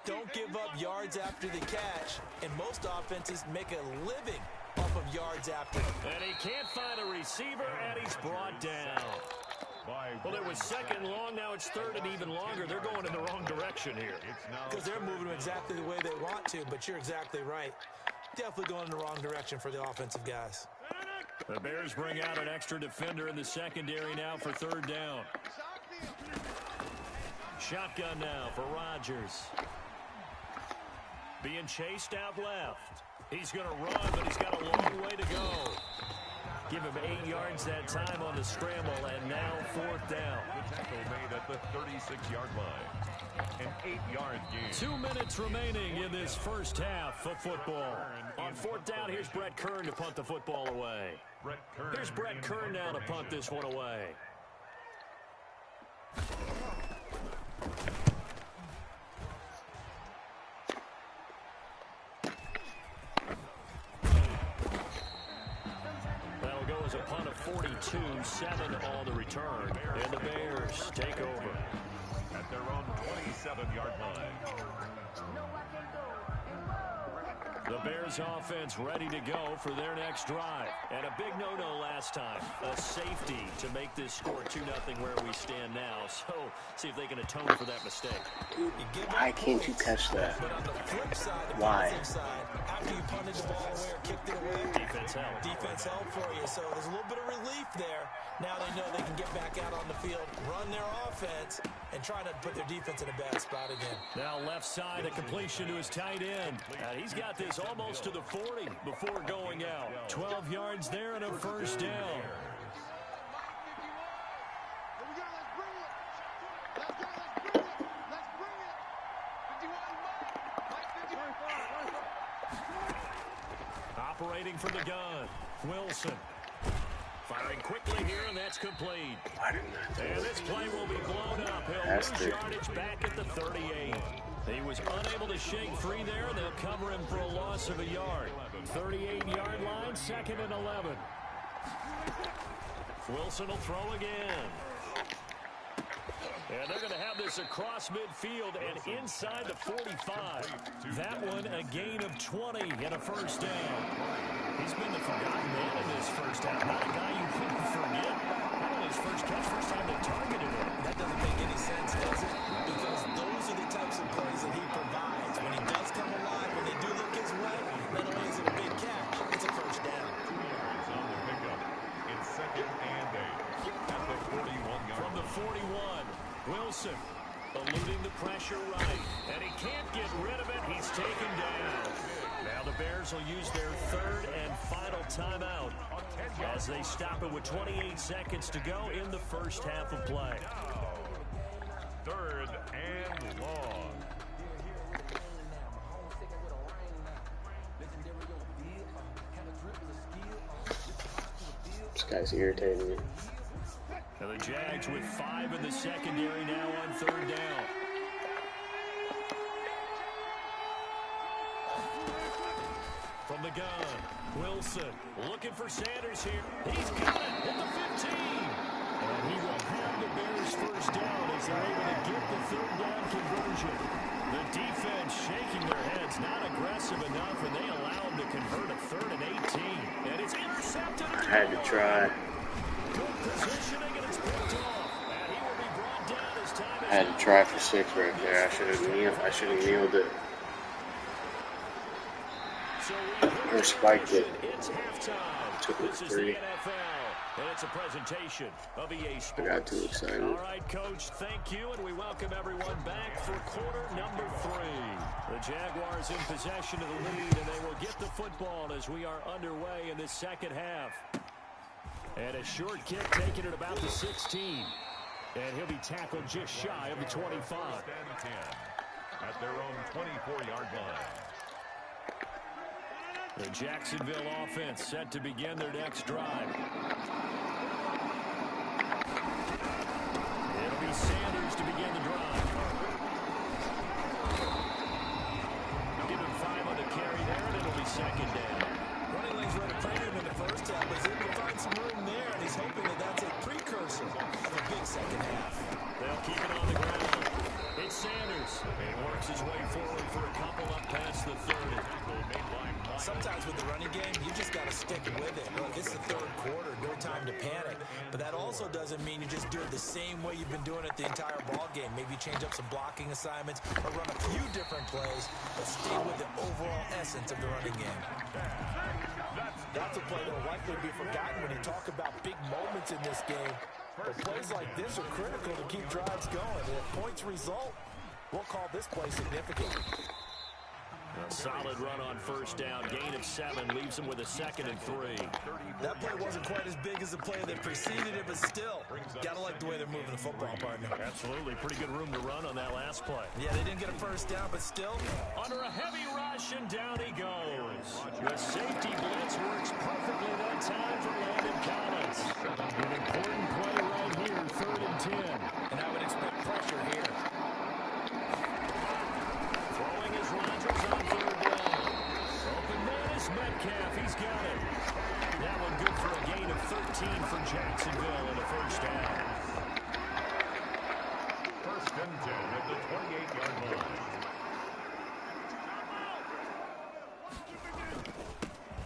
Don't give up yards after the catch, and most offenses make a living off of yards after. And he can't find a receiver, and he's brought down. Well, it was 2nd and long. Now it's 3rd and even longer. They're going in the wrong direction here. Because they're moving exactly the way they want to, but you're exactly right. Definitely going in the wrong direction for the offensive guys. The Bears bring out an extra defender in the secondary now for 3rd down. Shotgun now for Rodgers. Being chased out left. He's going to run, but he's got a long way to go. Give him 8 yards that time on the scramble, and now 4th down. The tackle made at the 36-yard line. An 8-yard gain. 2 minutes remaining in this first half of football. On 4th down, here's Brett Kern to punt the football away. Here's Brett Kern now to punt this one away. That'll go as a punt of 42, 7 on the return. And the Bears take over. At their own 27-yard line. The Bears offense ready to go for their next drive. And a big no-no last time. A safety to make this score 2-0 where we stand now. So, see if they can atone for that mistake. Why can't you catch that? Why? After you punted the ball away or kicked it away, Defense held. defense held for you. So there's a little bit of relief there. Now they know they can get back out on the field, run their offense, and try to put their defense in a bad spot again. Now left side, a completion to his tight end. He's got this almost to the 40 before going out. 12 yards there and a 1st down. Operating from the gun, Wilson. Firing quickly here, and that's complete. And this play will be blown up. He'll lose yardage back at the 38. He was unable to shake free there, and they'll cover him for a loss of a yard. 38-yard line, 2nd and 11. Wilson will throw again. And they're going to have this across midfield and inside the 45. That one a gain of 20 and a 1st down. He's been the forgotten man in this first half. Not a guy you couldn't forget. Not only his first catch, first time they targeted him. That doesn't make any sense, does it? Because those are the types of plays that he provides. When he does come alive, when they do look his way, not only is it a big catch, it's a 1st down. 2 yards on the pickup. It's 2nd and 8. At the 41-yard From the 41, Wilson eluding the pressure right. And he can't get rid of it. He's taken down. Now Now the Bears will use their third and final timeout as they stop it with 28 seconds to go in the first half of play. Third and long. This guy's irritating me. Now the Jags with 5 in the secondary now on third down. From the gun, Wilson looking for Sanders here. He's got it at the 15. And he will have the Bears first down as they're able to get the third down conversion. The defense shaking their heads, not aggressive enough, and they allow him to convert a 3rd and 18. And it's intercepted. I had to try. Good positioning, and it's picked off. And he will be brought down as time is I had to try for 6 right there. I should have kneeled it. So Or spiked it. it's halftime. Took it This is 3. the NFL, and it's a presentation of EA Sports. I got too excited. All right, Coach, thank you, and we welcome everyone back for quarter number 3. The Jaguars in possession of the lead, and they will get the football as we are underway in this second half. And a short kick taken at about the 16. And he'll be tackled just shy of the 25. First and 10 at their own 24-yard line. The Jacksonville offense set to begin their next drive. It'll be Sanders to begin the drive. Give him 5 on the carry there, and it'll be second down. Running lanes were defended in the first half, but he's able to find some room there, and he's hoping that that's a precursor of a big second half. They'll keep it on the ground. It's Sanders. He works his way forward for a couple up past the 30. Sometimes with the running game, you just got to stick with it. Look, it's the third quarter, no time to panic. But that also doesn't mean you just do it the same way you've been doing it the entire ball game. Maybe change up some blocking assignments or run a few different plays, but stay with the overall essence of the running game. That's a play that will likely be forgotten when you talk about big moments in this game. But plays like this are critical to keep drives going. And if points result, we'll call this play significant. A solid run on first down. Gain of 7 leaves him with a 2nd and 3. That play wasn't quite as big as the play that preceded it, but still, gotta like the way they're moving the football, partner. Absolutely. Pretty good room to run on that last play. Yeah, they didn't get a first down, but still. Under a heavy rush, and down he goes. The safety blitz works perfectly that time for Landon Collins. An important play right here, 3rd and 10. And I would expect pressure here. Throwing is Rodgers on 3rd down. Open man is Metcalf. He's got it. That one good for a gain of 13 for Jacksonville in the first down. First and 10 at the 28-yard line.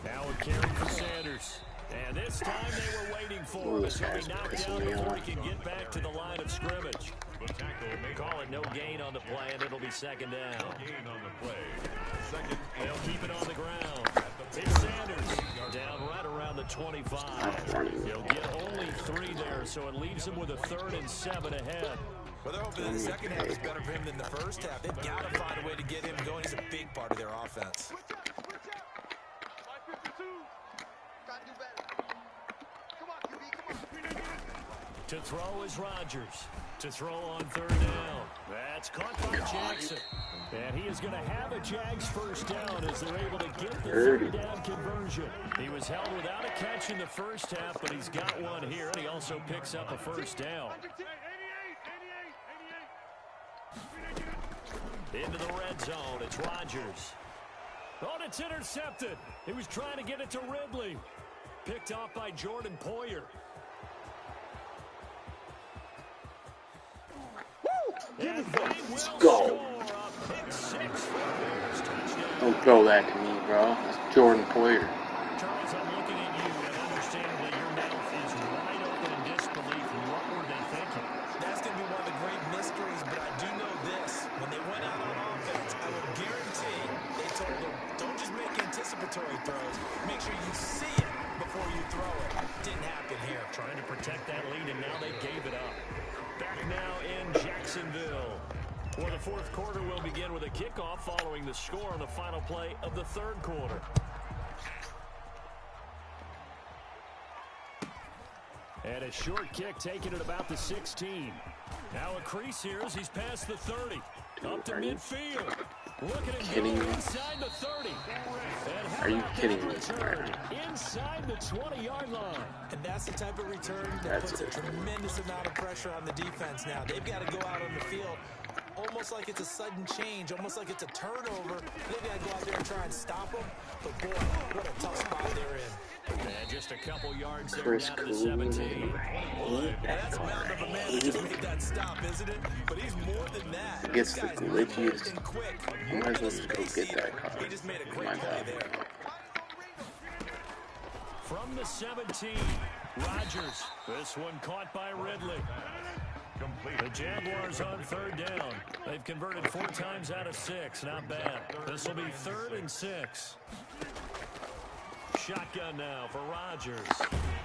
Now a carry for Sanders. And this time they were waiting for him. This He'll be guy's knocked pissing down me before off. he can get back to the line of scrimmage. The tackle made. Call it no gain on the play, and it'll be second down. Gain on the play. Second and They'll keep it on the ground. It's Sanders down right around the 25. He'll get only 3 there, so it leaves him with a 3rd and 7 ahead. Well, they're hoping that the second half is better for him than the first half. They've got to find a way to get him going. He's a big part of their offense. To throw is Rodgers. To throw on 3rd down. That's caught by Jackson. And he is going to have a Jags first down as they're able to get the 3rd down conversion. He was held without a catch in the first half, but he's got one here, and he also picks up a first down. Into the red zone, it's Rodgers. Oh, and it's intercepted. He was trying to get it to Ridley. Picked off by Jordan Poyer. Let's go. Don't throw that to me, bro. It's Jordan Poyer. Charles, I'm looking at you, and understandably, your mouth is wide open in disbelief. What were they thinking? That's going to be one of the great mysteries, but I do know this. When they went out on offense, I will guarantee they told them, don't just make anticipatory throws. Make sure you see it before you throw it. Didn't happen here. Trying to protect that lead, and now they gave it up. Back now in Jacksonville. Well, the fourth quarter will begin with a kickoff following the score on the final play of the third quarter. And a short kick taken at about the 16. Now a crease here as he's past the 30. Up to midfield. Look at him go inside the 30. Are you kidding me? Inside the 20-yard line. And that's the type of return that puts a tremendous amount of pressure on the defense now. They've got to go out on the field almost like it's a sudden change, almost like it's a turnover. They've got to go out there and try and stop them. But, boy, what a tough spot they're in. And just a couple yards there down to the 17. That's a mound of a man that just made that stop, isn't it? But he's more than that. He gets the glitchiest. You might as well just go get that car. He just made a great play there. From the 17, Rodgers. This one caught by Ridley. The Jaguars on third down. They've converted 4 times out of 6. Not bad. This will be 3rd and 6. Shotgun now for Rodgers.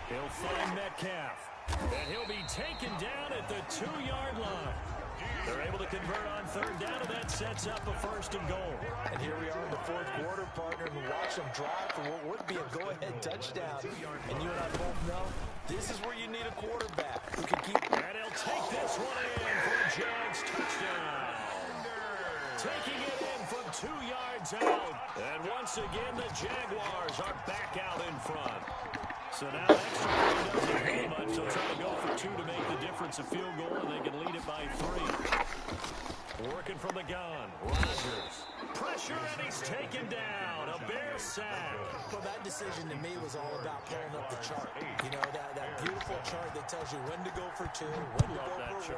He'll find Metcalf. And he'll be taken down at the 2-yard line. They're able to convert on third down, and that sets up a 1st and goal. And here we are in the fourth quarter, partner, and watch them drive for what would be a go-ahead touchdown. And you and I both know this is where you need a quarterback who can keep. And he'll take this one in for a Jags touchdown. Taking it in from 2 yards out. And once again, the Jaguars are back out in front. So now extra point doesn't mean much. They'll try to go for 2 to make the difference a field goal, and they can lead it by 3. Working from the gun, Rodgers. Pressure, and he's taken down. A Bear sack. Well, that decision to me was all about pulling up the chart. You know, that beautiful chart that tells you when to go for 2, when to go for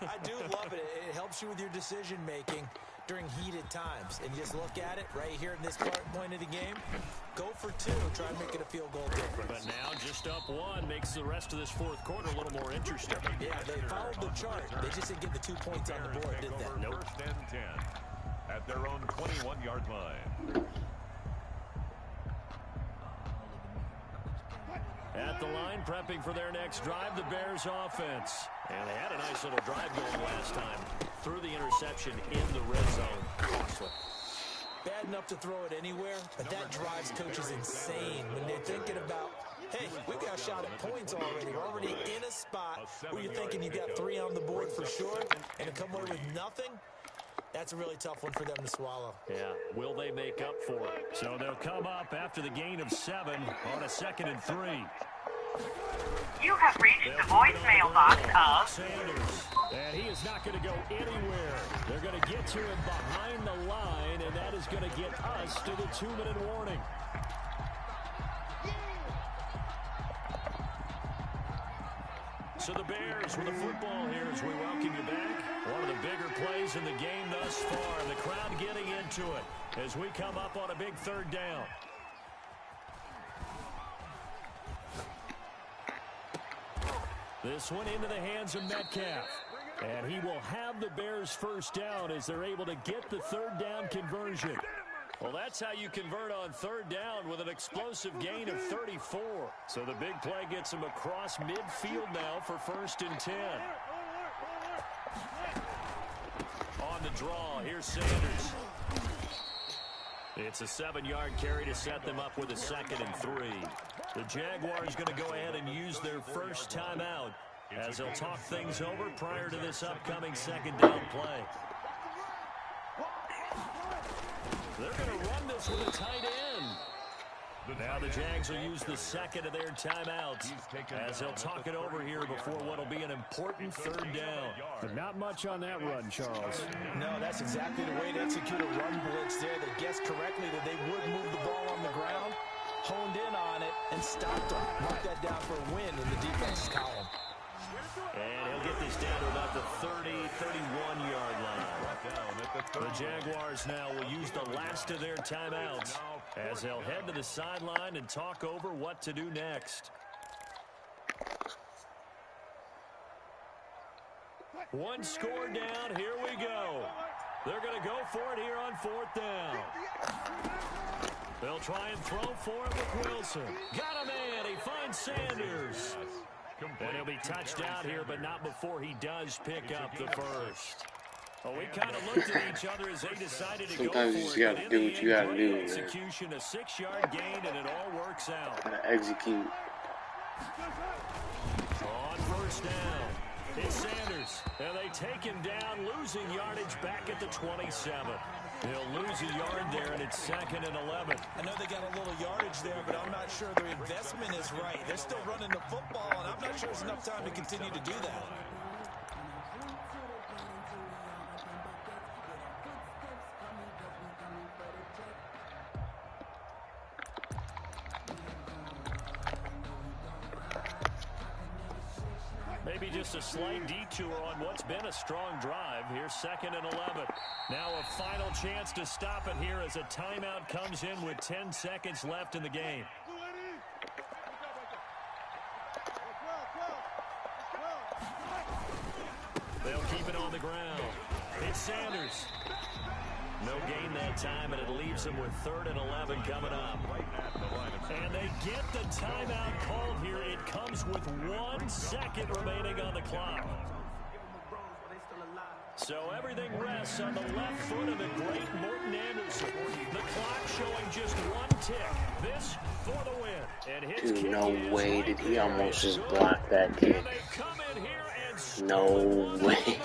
1. I do love it. It helps you with your decision-making during heated times. And you just look at it right here in this point of the game. Go for 2. Try and make it a field goal difference. But now just up 1 makes the rest of this fourth quarter a little more interesting. Yeah, they followed the chart. They just didn't get the 2 points on the board, did they? Nope. 1st and 10 at their own 21-yard line. At the line, prepping for their next drive, the Bears offense. And they had a nice little drive going last time. Threw the interception in the red zone. Costly. Bad enough to throw it anywhere, but that drives coaches insane when they're thinking about, hey, we've got a shot at points already. We're already in a spot where you're thinking you've got 3 on the board for sure, and to come away with nothing, that's a really tough one for them to swallow. Yeah, will they make up for it? So they'll come up after the gain of 7 on a 2nd and 3. You have reached the voicemail box of Sanders. And he is not going to go anywhere. They're going to get to him behind the line, and that is going to get us to the 2-minute warning. So the Bears with the football here as we welcome you back. One of the bigger plays in the game thus far. The crowd getting into it as we come up on a big 3rd down. This one into the hands of Metcalf. And he will have the Bears' 1st down as they're able to get the 3rd down conversion. Well, that's how you convert on 3rd down with an explosive gain of 34. So the big play gets him across midfield now for 1st and 10. On the draw, here's Sanders. It's a 7-yard carry to set them up with a 2nd and 3. The Jaguars going to go ahead and use their first timeout as they'll talk things over prior to this upcoming 2nd down play. They're going to run this with a tight end. Now the Jags will use the 2nd of their timeouts as they'll talk it over here before what will be an important 3rd down. But not much on that run, Charles. No, that's exactly the way to execute a run blitz there. They guessed correctly that they would move the ball on the ground, honed in on it, and stopped them. Mark that down for a win in the defense's column. And he'll get this down to about the 30, 31-yard line. The Jaguars now will use the last of their timeouts as they'll head to the sideline and talk over what to do next. One score down. Here we go. They're going to go for it here on 4th down. They'll try and throw for it with Wilson. Got a man. He finds Sanders. And he'll be touched out here, but not before he does pick up the 1st. Well, we kind of looked at each other as they decided to Sometimes go you just for it. gotta do what you gotta do, man. Execution, a 6-yard gain, and it all works out. Gotta execute. On first down, it's Sanders. And they take him down, losing yardage back at the 27. He'll lose a yard there, and it's 2nd and 11. I know they got a little yardage there, but I'm not sure their investment is right. They're still running the football, and I'm not sure there's enough time to continue to do that. Maybe just a slight detour on what's been a strong drive. Here's 2nd and 11. Now a final chance to stop it here as a timeout comes in with 10 seconds left in the game. They'll keep it on the ground. It's Sanders. No gain that time, and it leaves them with 3rd and 11 coming up. And they get the timeout called here. It comes with 1 second remaining on the clock. So everything rests on the left foot of the great Morton Anderson. The clock showing just 1 tick. This for the win. And his Dude, kick no is way right did he there. almost just block that kick. And they come in here and No way.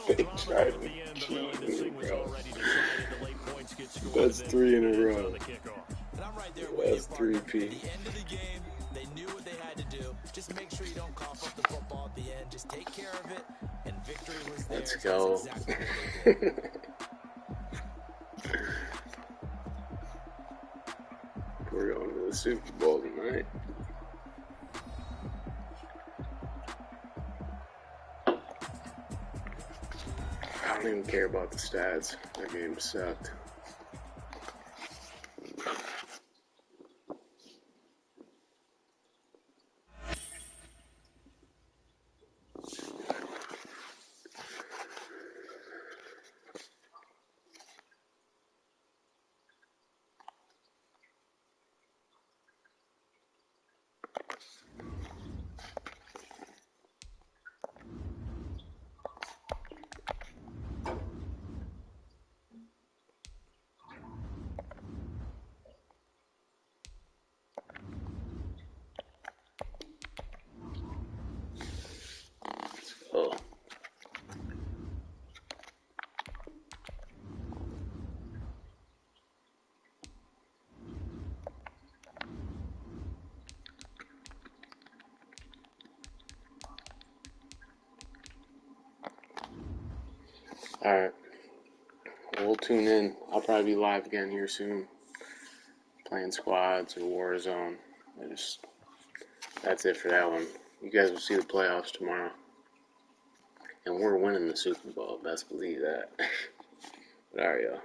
They tried to kill me, bro. That's 3 in a row. And I'm right there That's with you, 3 partner. P. At the end of the game, they knew what they had to do. Just make sure you don't cough up the football at the end. Just take care of it, and victory was there. Let's go. That's exactly what they did. We're going to the Super Bowl tonight. I don't even care about the stats. That game sucked. Oh. Alright. We'll tune in. I'll probably be live again here soon. Playing squads or Warzone. That's it for that one. You guys will see the playoffs tomorrow. And we're winning the Super Bowl. Best believe that. But alright, y'all.